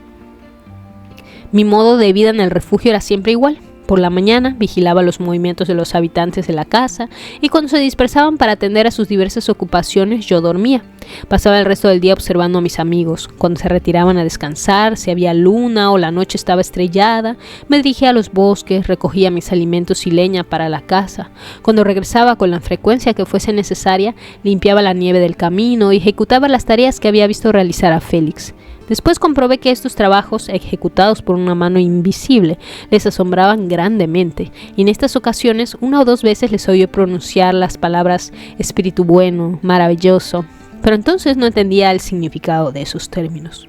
Mi modo de vida en el refugio era siempre igual. Por la mañana vigilaba los movimientos de los habitantes de la casa y cuando se dispersaban para atender a sus diversas ocupaciones yo dormía. Pasaba el resto del día observando a mis amigos. Cuando se retiraban a descansar, si había luna o la noche estaba estrellada, me dirigía a los bosques, recogía mis alimentos y leña para la casa. Cuando regresaba con la frecuencia que fuese necesaria, limpiaba la nieve del camino y ejecutaba las tareas que había visto realizar a Félix. Después comprobé que estos trabajos, ejecutados por una mano invisible, les asombraban grandemente, y en estas ocasiones 1 o 2 veces les oí pronunciar las palabras espíritu bueno, maravilloso, pero entonces no entendía el significado de esos términos.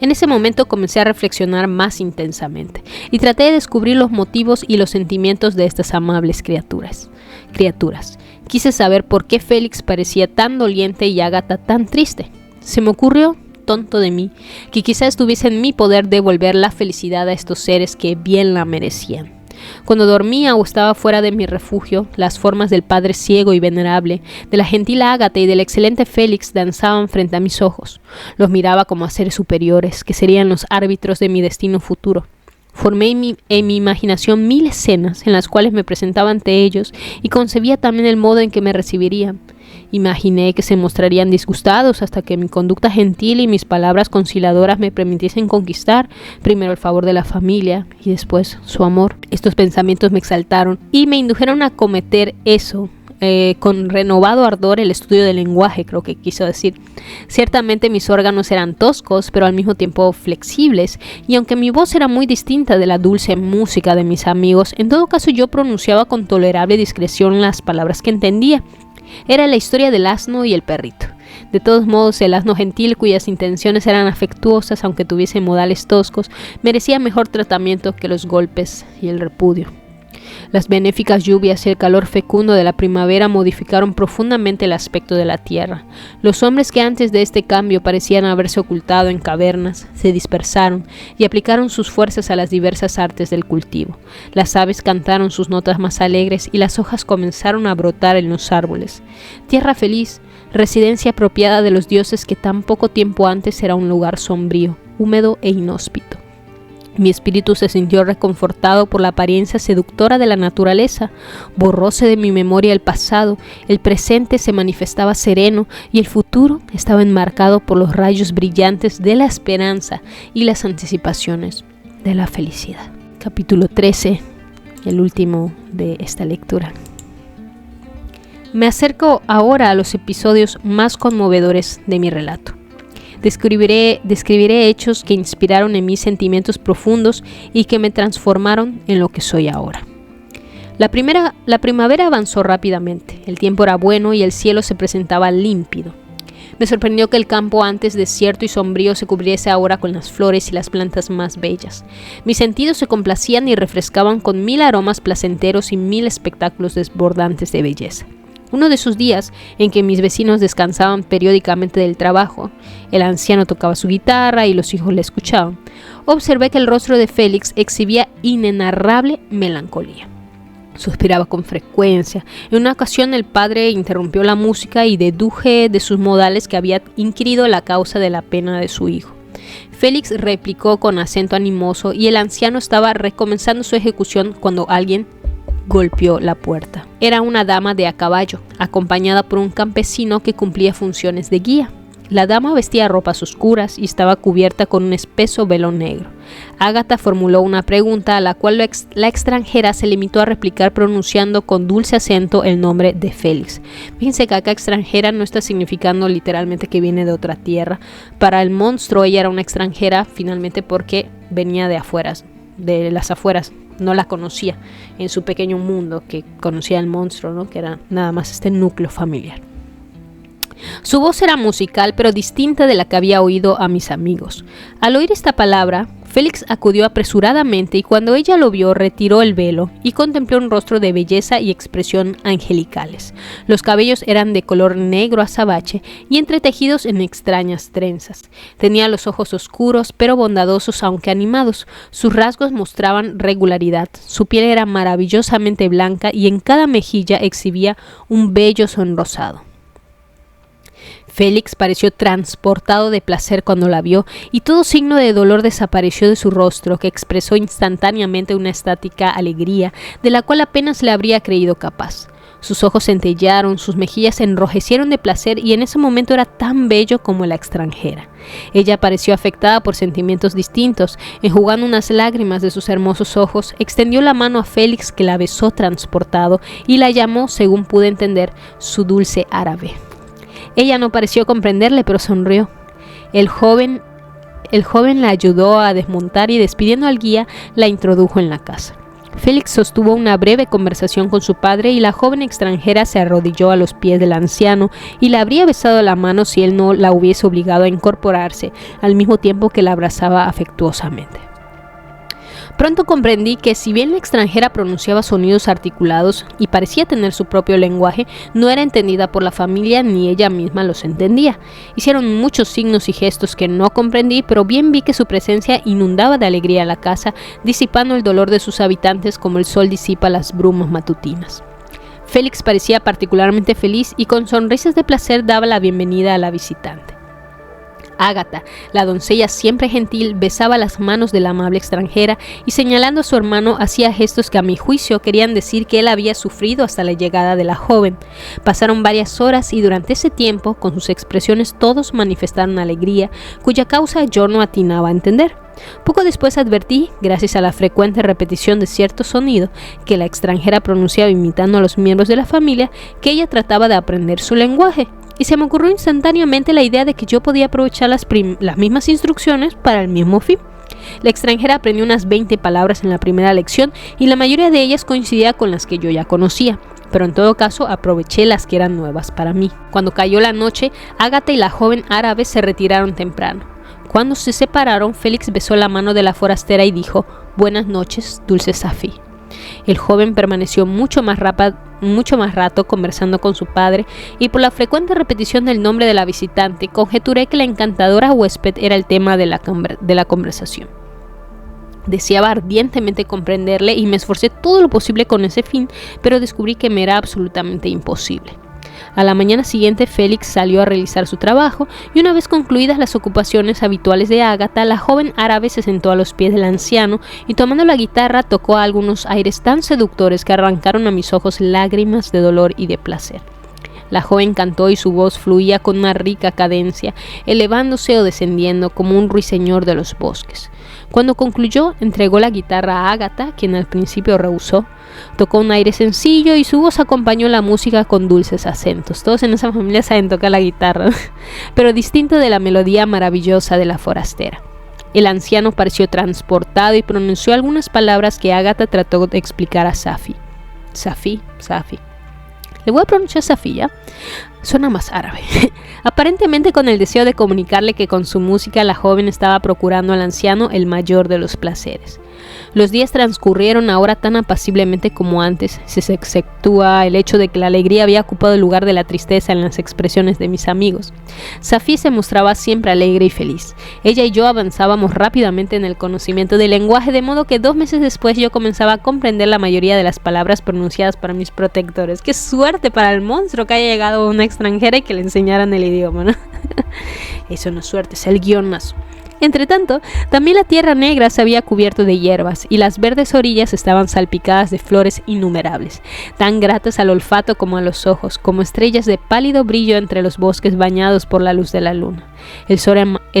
En ese momento comencé a reflexionar más intensamente, y traté de descubrir los motivos y los sentimientos de estas amables criaturas. Quise saber por qué Félix parecía tan doliente y Ágata tan triste. Se me ocurrió, tonto de mí, que quizás estuviese en mi poder devolver la felicidad a estos seres que bien la merecían. Cuando dormía o estaba fuera de mi refugio, las formas del padre ciego y venerable, de la gentil Ágata y del excelente Félix danzaban frente a mis ojos. Los miraba como a seres superiores, que serían los árbitros de mi destino futuro. Formé en mi imaginación 1000 escenas en las cuales me presentaba ante ellos y concebía también el modo en que me recibirían. Imaginé que se mostrarían disgustados hasta que mi conducta gentil y mis palabras conciliadoras me permitiesen conquistar primero el favor de la familia y después su amor. Estos pensamientos me exaltaron y me indujeron a cometer eso. Con renovado ardor el estudio del lenguaje, creo que quiso decir. Ciertamente mis órganos eran toscos, pero al mismo tiempo flexibles, y aunque mi voz era muy distinta de la dulce música de mis amigos, en todo caso yo pronunciaba con tolerable discreción las palabras que entendía. Era la historia del asno y el perrito. De todos modos, el asno gentil, cuyas intenciones eran afectuosas, aunque tuviese modales toscos, merecía mejor tratamiento que los golpes y el repudio. Las benéficas lluvias y el calor fecundo de la primavera modificaron profundamente el aspecto de la tierra. Los hombres que antes de este cambio parecían haberse ocultado en cavernas, se dispersaron y aplicaron sus fuerzas a las diversas artes del cultivo. Las aves cantaron sus notas más alegres y las hojas comenzaron a brotar en los árboles. Tierra feliz, residencia apropiada de los dioses que tan poco tiempo antes era un lugar sombrío, húmedo e inhóspito. Mi espíritu se sintió reconfortado por la apariencia seductora de la naturaleza. Borróse de mi memoria el pasado, el presente se manifestaba sereno y el futuro estaba enmarcado por los rayos brillantes de la esperanza y las anticipaciones de la felicidad. Capítulo 13, el último de esta lectura. Me acerco ahora a los episodios más conmovedores de mi relato. Describiré hechos que inspiraron en mí sentimientos profundos y que me transformaron en lo que soy ahora. La primavera avanzó rápidamente, el tiempo era bueno y el cielo se presentaba límpido. Me sorprendió que el campo antes desierto y sombrío se cubriese ahora con las flores y las plantas más bellas. Mis sentidos se complacían y refrescaban con 1000 aromas placenteros y 1000 espectáculos desbordantes de belleza. Uno de esos días en que mis vecinos descansaban periódicamente del trabajo, el anciano tocaba su guitarra y los hijos le escuchaban, observé que el rostro de Félix exhibía inenarrable melancolía. Suspiraba con frecuencia. En una ocasión el padre interrumpió la música y deduje de sus modales que había inquirido la causa de la pena de su hijo. Félix replicó con acento animoso y el anciano estaba recomenzando su ejecución cuando alguien golpeó la puerta. Era una dama de a caballo, acompañada por un campesino que cumplía funciones de guía. La dama vestía ropas oscuras y estaba cubierta con un espeso velo negro. Ágata formuló una pregunta a la cual la extranjera se limitó a replicar pronunciando con dulce acento el nombre de Félix. Fíjense que acá extranjera no está significando literalmente que viene de otra tierra. Para el monstruo ella era una extranjera finalmente porque venía de afueras, de las afueras. No la conocía en su pequeño mundo que conocía el monstruo, ¿no? Que era nada más este núcleo familiar. Su voz era musical, pero distinta de la que había oído a mis amigos. Al oír esta palabra, Félix acudió apresuradamente y cuando ella lo vio retiró el velo y contempló un rostro de belleza y expresión angelicales. Los cabellos eran de color negro azabache y entretejidos en extrañas trenzas. Tenía los ojos oscuros pero bondadosos aunque animados. Sus rasgos mostraban regularidad. Su piel era maravillosamente blanca y en cada mejilla exhibía un vello sonrosado. Félix pareció transportado de placer cuando la vio y todo signo de dolor desapareció de su rostro, que expresó instantáneamente una estática alegría de la cual apenas le habría creído capaz. Sus ojos centellearon, sus mejillas se enrojecieron de placer y en ese momento era tan bello como la extranjera. Ella pareció afectada por sentimientos distintos. Enjugando unas lágrimas de sus hermosos ojos, extendió la mano a Félix, que la besó transportado y la llamó, según pude entender, su dulce árabe. Ella no pareció comprenderle, pero sonrió. El joven la ayudó a desmontar y despidiendo al guía, la introdujo en la casa. Félix sostuvo una breve conversación con su padre y la joven extranjera se arrodilló a los pies del anciano y le habría besado la mano si él no la hubiese obligado a incorporarse, al mismo tiempo que la abrazaba afectuosamente. Pronto comprendí que si bien la extranjera pronunciaba sonidos articulados y parecía tener su propio lenguaje, no era entendida por la familia ni ella misma los entendía. Hicieron muchos signos y gestos que no comprendí, pero bien vi que su presencia inundaba de alegría la casa, disipando el dolor de sus habitantes como el sol disipa las brumas matutinas. Félix parecía particularmente feliz y con sonrisas de placer daba la bienvenida a la visitante. Ágata, la doncella siempre gentil, besaba las manos de la amable extranjera y señalando a su hermano hacía gestos que a mi juicio querían decir que él había sufrido hasta la llegada de la joven. Pasaron varias horas y durante ese tiempo, con sus expresiones todos manifestaron alegría, cuya causa yo no atinaba a entender. Poco después advertí, gracias a la frecuente repetición de cierto sonido que la extranjera pronunciaba imitando a los miembros de la familia, que ella trataba de aprender su lenguaje. Y se me ocurrió instantáneamente la idea de que yo podía aprovechar las mismas instrucciones para el mismo fin. La extranjera aprendió unas 20 palabras en la primera lección y la mayoría de ellas coincidía con las que yo ya conocía, pero en todo caso aproveché las que eran nuevas para mí. Cuando cayó la noche, Ágata y la joven árabe se retiraron temprano. Cuando se separaron, Félix besó la mano de la forastera y dijo: «Buenas noches, dulce Safi». El joven permaneció mucho más rato conversando con su padre y por la frecuente repetición del nombre de la visitante conjeturé que la encantadora huésped era el tema de la conversación. Deseaba ardientemente comprenderle y me esforcé todo lo posible con ese fin, pero descubrí que me era absolutamente imposible. A la mañana siguiente Félix salió a realizar su trabajo y una vez concluidas las ocupaciones habituales de Ágata, la joven árabe se sentó a los pies del anciano y tomando la guitarra tocó algunos aires tan seductores que arrancaron a mis ojos lágrimas de dolor y de placer. La joven cantó y su voz fluía con una rica cadencia, elevándose o descendiendo como un ruiseñor de los bosques. Cuando concluyó, entregó la guitarra a Ágata, quien al principio rehusó. Tocó un aire sencillo y su voz acompañó la música con dulces acentos. Todos en esa familia saben tocar la guitarra, pero distinto de la melodía maravillosa de la forastera. El anciano pareció transportado y pronunció algunas palabras que Ágata trató de explicar a Safi. Safi. Le voy a pronunciar Safi, ¿ya? Suena más árabe. Aparentemente con el deseo de comunicarle que con su música la joven estaba procurando al anciano el mayor de los placeres. Los días transcurrieron ahora tan apaciblemente como antes, si se exceptúa el hecho de que la alegría había ocupado el lugar de la tristeza en las expresiones de mis amigos. Safi se mostraba siempre alegre y feliz. Ella y yo avanzábamos rápidamente en el conocimiento del lenguaje, de modo que 2 meses después yo comenzaba a comprender la mayoría de las palabras pronunciadas por mis protectores. ¡Qué suerte para el monstruo que haya llegado una extranjera y que le enseñaran el idioma, ¿no? Eso no es suerte, es el guión más. Entretanto, también la tierra negra se había cubierto de hierbas y las verdes orillas estaban salpicadas de flores innumerables, tan gratas al olfato como a los ojos, como estrellas de pálido brillo entre los bosques bañados por la luz de la luna. El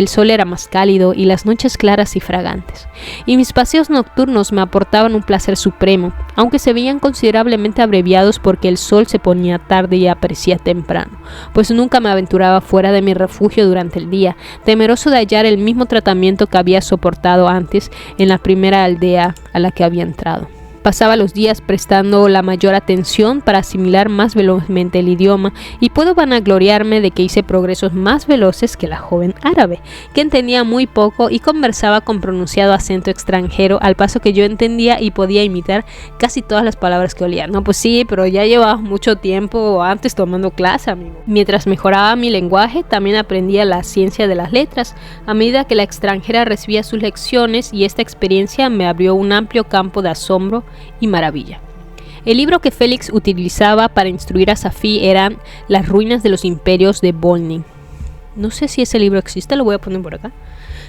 sol era más cálido y las noches claras y fragantes, y mis paseos nocturnos me aportaban un placer supremo, aunque se veían considerablemente abreviados porque el sol se ponía tarde y aparecía temprano, pues nunca me aventuraba fuera de mi refugio durante el día, temeroso de hallar el mismo tratamiento que había soportado antes en la primera aldea a la que había entrado. Pasaba los días prestando la mayor atención para asimilar más velozmente el idioma y puedo vanagloriarme de que hice progresos más veloces que la joven árabe, que entendía muy poco y conversaba con pronunciado acento extranjero al paso que yo entendía y podía imitar casi todas las palabras que olía. No, pues sí, pero ya llevaba mucho tiempo antes tomando clase, amigo. Mientras mejoraba mi lenguaje, también aprendía la ciencia de las letras, a medida que la extranjera recibía sus lecciones, y esta experiencia me abrió un amplio campo de asombro y maravilla. El libro que Félix utilizaba para instruir a Safí eran Las ruinas de los imperios de Volney. No sé si ese libro existe, lo voy a poner por acá.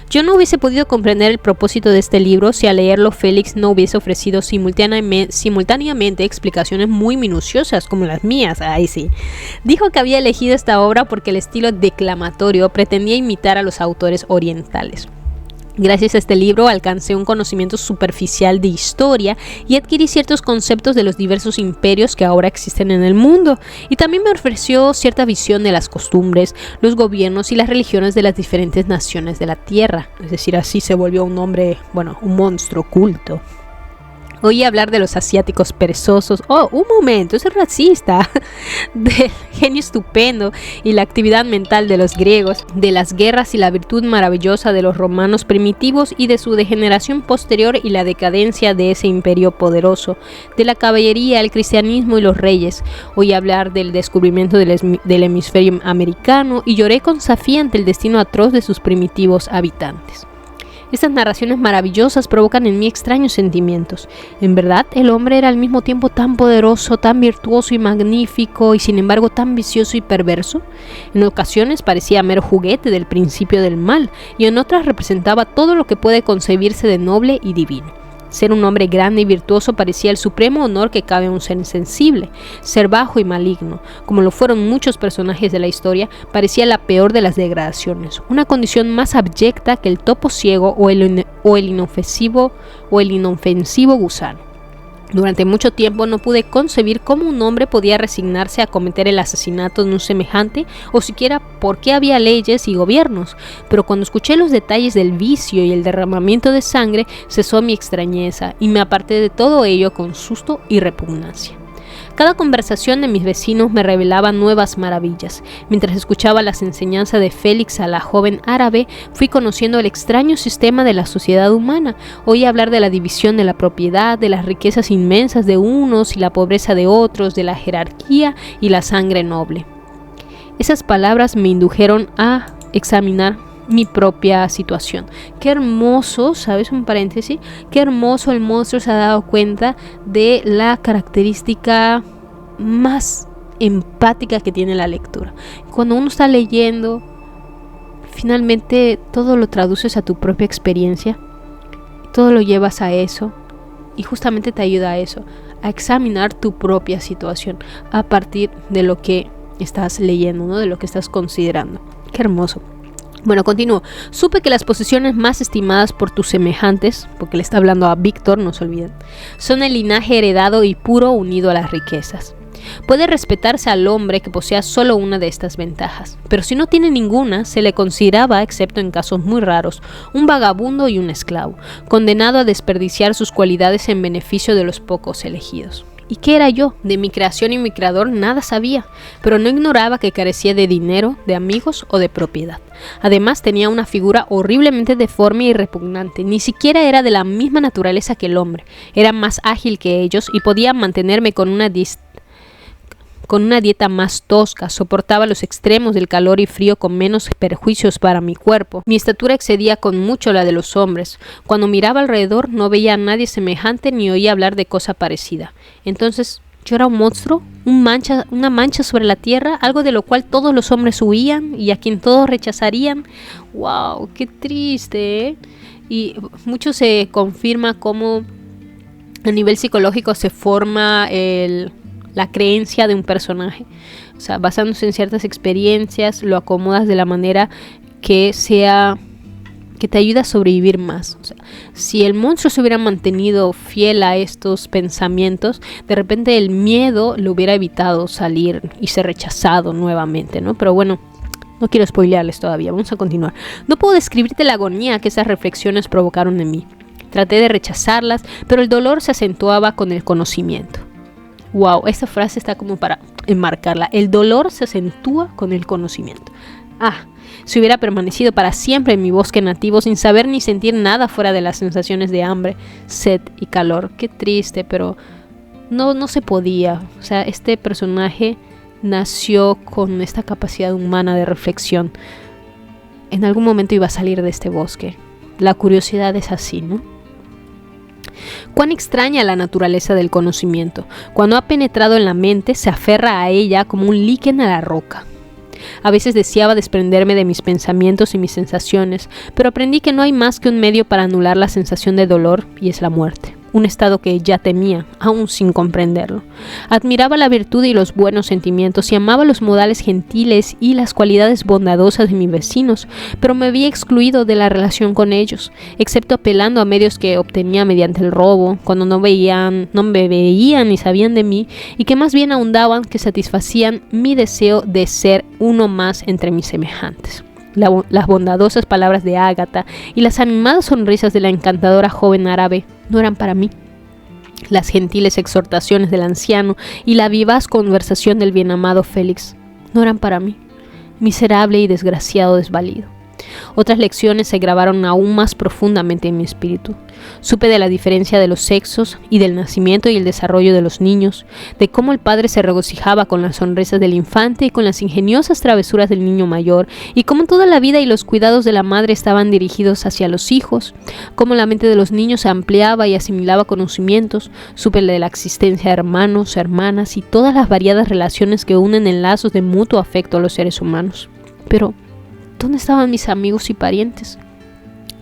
Yo no hubiese podido comprender el propósito de este libro si al leerlo Félix no hubiese ofrecido simultáneamente explicaciones muy minuciosas como las mías. Ahí sí. Dijo que había elegido esta obra porque el estilo declamatorio pretendía imitar a los autores orientales. Gracias a este libro alcancé un conocimiento superficial de historia y adquirí ciertos conceptos de los diversos imperios que ahora existen en el mundo, y también me ofreció cierta visión de las costumbres, los gobiernos y las religiones de las diferentes naciones de la Tierra. Es decir, así se volvió un monstruo culto. Oí hablar de los asiáticos perezosos, un momento, eso es racista, del genio estupendo y la actividad mental de los griegos, de las guerras y la virtud maravillosa de los romanos primitivos y de su degeneración posterior y la decadencia de ese imperio poderoso, de la caballería, el cristianismo y los reyes. Oí hablar del descubrimiento del hemisferio americano y lloré con Safí ante el destino atroz de sus primitivos habitantes. Estas narraciones maravillosas provocan en mí extraños sentimientos. En verdad, el hombre era al mismo tiempo tan poderoso, tan virtuoso y magnífico, y sin embargo tan vicioso y perverso. En ocasiones parecía mero juguete del principio del mal, y en otras representaba todo lo que puede concebirse de noble y divino. Ser un hombre grande y virtuoso parecía el supremo honor que cabe a un ser insensible. Ser bajo y maligno, como lo fueron muchos personajes de la historia, parecía la peor de las degradaciones, una condición más abyecta que el topo ciego o el inofensivo gusano. Durante mucho tiempo no pude concebir cómo un hombre podía resignarse a cometer el asesinato de un semejante, o siquiera por qué había leyes y gobiernos, pero cuando escuché los detalles del vicio y el derramamiento de sangre, cesó mi extrañeza y me aparté de todo ello con susto y repugnancia. Cada conversación de mis vecinos me revelaba nuevas maravillas. Mientras escuchaba las enseñanzas de Félix a la joven árabe, fui conociendo el extraño sistema de la sociedad humana. Oí hablar de la división de la propiedad, de las riquezas inmensas de unos y la pobreza de otros, de la jerarquía y la sangre noble. Esas palabras me indujeron a examinar mi propia situación. Qué hermoso, ¿sabes? Un paréntesis, qué hermoso el monstruo se ha dado cuenta de la característica más empática que tiene la lectura. Cuando uno está leyendo, finalmente todo lo traduces a tu propia experiencia, todo lo llevas a eso, y justamente te ayuda a eso, a examinar tu propia situación a partir de lo que estás leyendo, ¿no? De lo que estás considerando. Qué hermoso. Bueno, continúo. Supe que las posesiones más estimadas por tus semejantes, porque le está hablando a Víctor, no se olviden, son el linaje heredado y puro unido a las riquezas. Puede respetarse al hombre que posea solo una de estas ventajas, pero si no tiene ninguna, se le consideraba, excepto en casos muy raros, un vagabundo y un esclavo, condenado a desperdiciar sus cualidades en beneficio de los pocos elegidos. ¿Y qué era yo? De mi creación y mi creador nada sabía, pero no ignoraba que carecía de dinero, de amigos o de propiedad. Además tenía una figura horriblemente deforme y repugnante, ni siquiera era de la misma naturaleza que el hombre, era más ágil que ellos y podía mantenerme con una dieta más tosca, soportaba los extremos del calor y frío con menos perjuicios para mi cuerpo. Mi estatura excedía con mucho la de los hombres. Cuando miraba alrededor no veía a nadie semejante ni oía hablar de cosa parecida. Entonces, ¿yo era un monstruo? ¿Una mancha sobre la tierra? ¿Algo de lo cual todos los hombres huían y a quien todos rechazarían? ¡Wow! ¡Qué triste! ¿Eh? Y mucho se confirma cómo a nivel psicológico se forma la creencia de un personaje. O sea, basándose en ciertas experiencias, lo acomodas de la manera que te ayuda a sobrevivir más. O sea, si el monstruo se hubiera mantenido fiel a estos pensamientos, de repente el miedo le hubiera evitado salir y ser rechazado nuevamente, ¿no? Pero bueno, no quiero spoilearles todavía, vamos a continuar. No puedo describirte la agonía que esas reflexiones provocaron en mí. Traté de rechazarlas, pero el dolor se acentuaba con el conocimiento. Wow, esta frase está como para enmarcarla. El dolor se acentúa con el conocimiento. Si hubiera permanecido para siempre en mi bosque nativo sin saber ni sentir nada fuera de las sensaciones de hambre, sed y calor. Qué triste, pero no se podía. O sea, este personaje nació con esta capacidad humana de reflexión. En algún momento iba a salir de este bosque. La curiosidad es así, ¿no? Cuán extraña la naturaleza del conocimiento. Cuando ha penetrado en la mente, se aferra a ella como un líquen a la roca. A veces deseaba desprenderme de mis pensamientos y mis sensaciones, pero aprendí que no hay más que un medio para anular la sensación de dolor, y es la muerte. Un estado que ya temía, aún sin comprenderlo. Admiraba la virtud y los buenos sentimientos y amaba los modales gentiles y las cualidades bondadosas de mis vecinos, pero me había excluido de la relación con ellos, excepto apelando a medios que obtenía mediante el robo, cuando no me veían ni sabían de mí, y que más bien ahondaban que satisfacían mi deseo de ser uno más entre mis semejantes. Las bondadosas palabras de Ágata y las animadas sonrisas de la encantadora joven árabe no eran para mí. Las gentiles exhortaciones del anciano y la vivaz conversación del bienamado Félix no eran para mí. Miserable y desgraciado desvalido. Otras lecciones se grabaron aún más profundamente en mi espíritu. Supe de la diferencia de los sexos y del nacimiento y el desarrollo de los niños, de cómo el padre se regocijaba con las sonrisas del infante y con las ingeniosas travesuras del niño mayor, y cómo toda la vida y los cuidados de la madre estaban dirigidos hacia los hijos, cómo la mente de los niños se ampliaba y asimilaba conocimientos. Supe de la existencia de hermanos, hermanas y todas las variadas relaciones que unen en lazos de mutuo afecto a los seres humanos. Pero ¿dónde estaban mis amigos y parientes?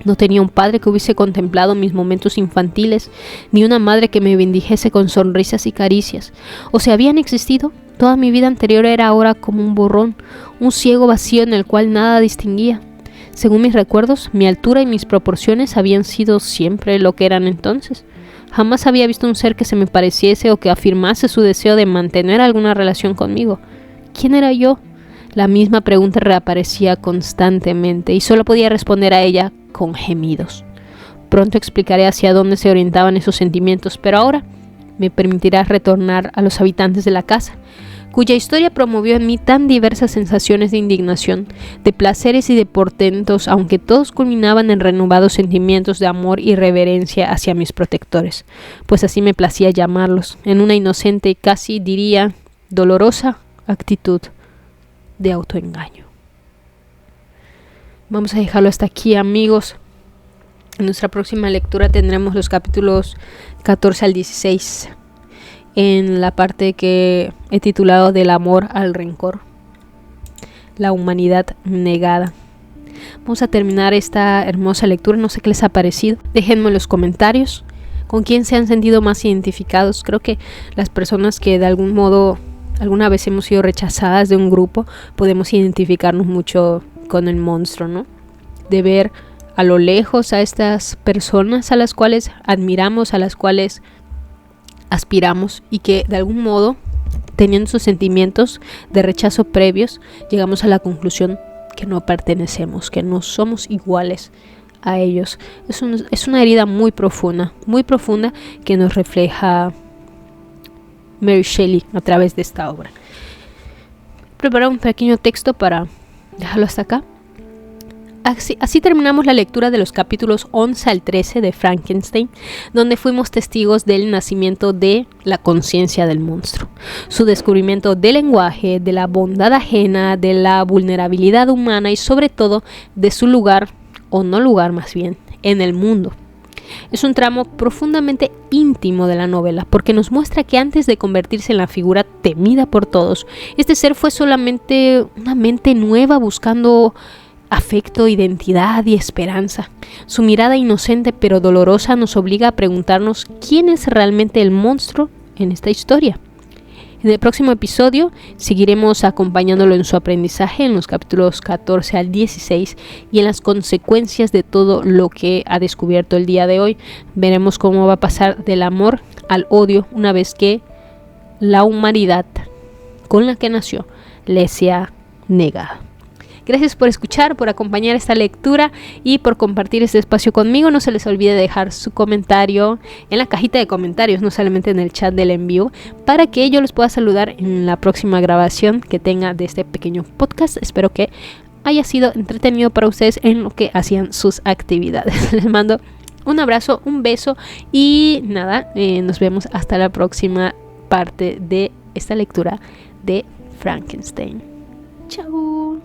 No tenía un padre que hubiese contemplado mis momentos infantiles, ni una madre que me bendijese con sonrisas y caricias. O si habían existido, toda mi vida anterior era ahora como un borrón, un ciego vacío en el cual nada distinguía. Según mis recuerdos, mi altura y mis proporciones habían sido siempre lo que eran entonces. Jamás había visto un ser que se me pareciese o que afirmase su deseo de mantener alguna relación conmigo. ¿Quién era yo? La misma pregunta reaparecía constantemente y solo podía responder a ella con gemidos. Pronto explicaré hacia dónde se orientaban esos sentimientos, pero ahora me permitirá retornar a los habitantes de la casa, cuya historia promovió en mí tan diversas sensaciones de indignación, de placeres y de portentos, aunque todos culminaban en renovados sentimientos de amor y reverencia hacia mis protectores, pues así me placía llamarlos, en una inocente y casi diría dolorosa actitud de autoengaño. Vamos a dejarlo hasta aquí, amigos. En nuestra próxima lectura tendremos los capítulos 14 al 16 en la parte que he titulado Del amor al rencor, la humanidad negada. Vamos a terminar esta hermosa lectura. No sé qué les ha parecido. Déjenme en los comentarios con quién se han sentido más identificados. Creo que las personas que de algún modo alguna vez hemos sido rechazadas de un grupo, podemos identificarnos mucho con el monstruo, ¿no? De ver a lo lejos a estas personas a las cuales admiramos, a las cuales aspiramos, y que de algún modo, teniendo sus sentimientos de rechazo previos, llegamos a la conclusión que no pertenecemos, que no somos iguales a ellos. Es una herida muy profunda que nos refleja Mary Shelley a través de esta obra. He preparado un pequeño texto para dejarlo hasta acá. Así terminamos la lectura de los capítulos 11 al 13 de Frankenstein, donde fuimos testigos del nacimiento de la conciencia del monstruo, su descubrimiento del lenguaje, de la bondad ajena, de la vulnerabilidad humana y sobre todo de su lugar, o no lugar más bien, en el mundo. Es un tramo profundamente íntimo de la novela, porque nos muestra que antes de convertirse en la figura temida por todos, este ser fue solamente una mente nueva buscando afecto, identidad y esperanza. Su mirada inocente pero dolorosa nos obliga a preguntarnos quién es realmente el monstruo en esta historia. En el próximo episodio seguiremos acompañándolo en su aprendizaje en los capítulos 14 al 16 y en las consecuencias de todo lo que ha descubierto el día de hoy. Veremos cómo va a pasar del amor al odio una vez que la humanidad con la que nació le sea negada. Gracias por escuchar, por acompañar esta lectura y por compartir este espacio conmigo. No se les olvide dejar su comentario en la cajita de comentarios, no solamente en el chat del en vivo, para que yo los pueda saludar en la próxima grabación que tenga de este pequeño podcast. Espero que haya sido entretenido para ustedes en lo que hacían sus actividades. Les mando un abrazo, un beso y nada, nos vemos hasta la próxima parte de esta lectura de Frankenstein. Chao.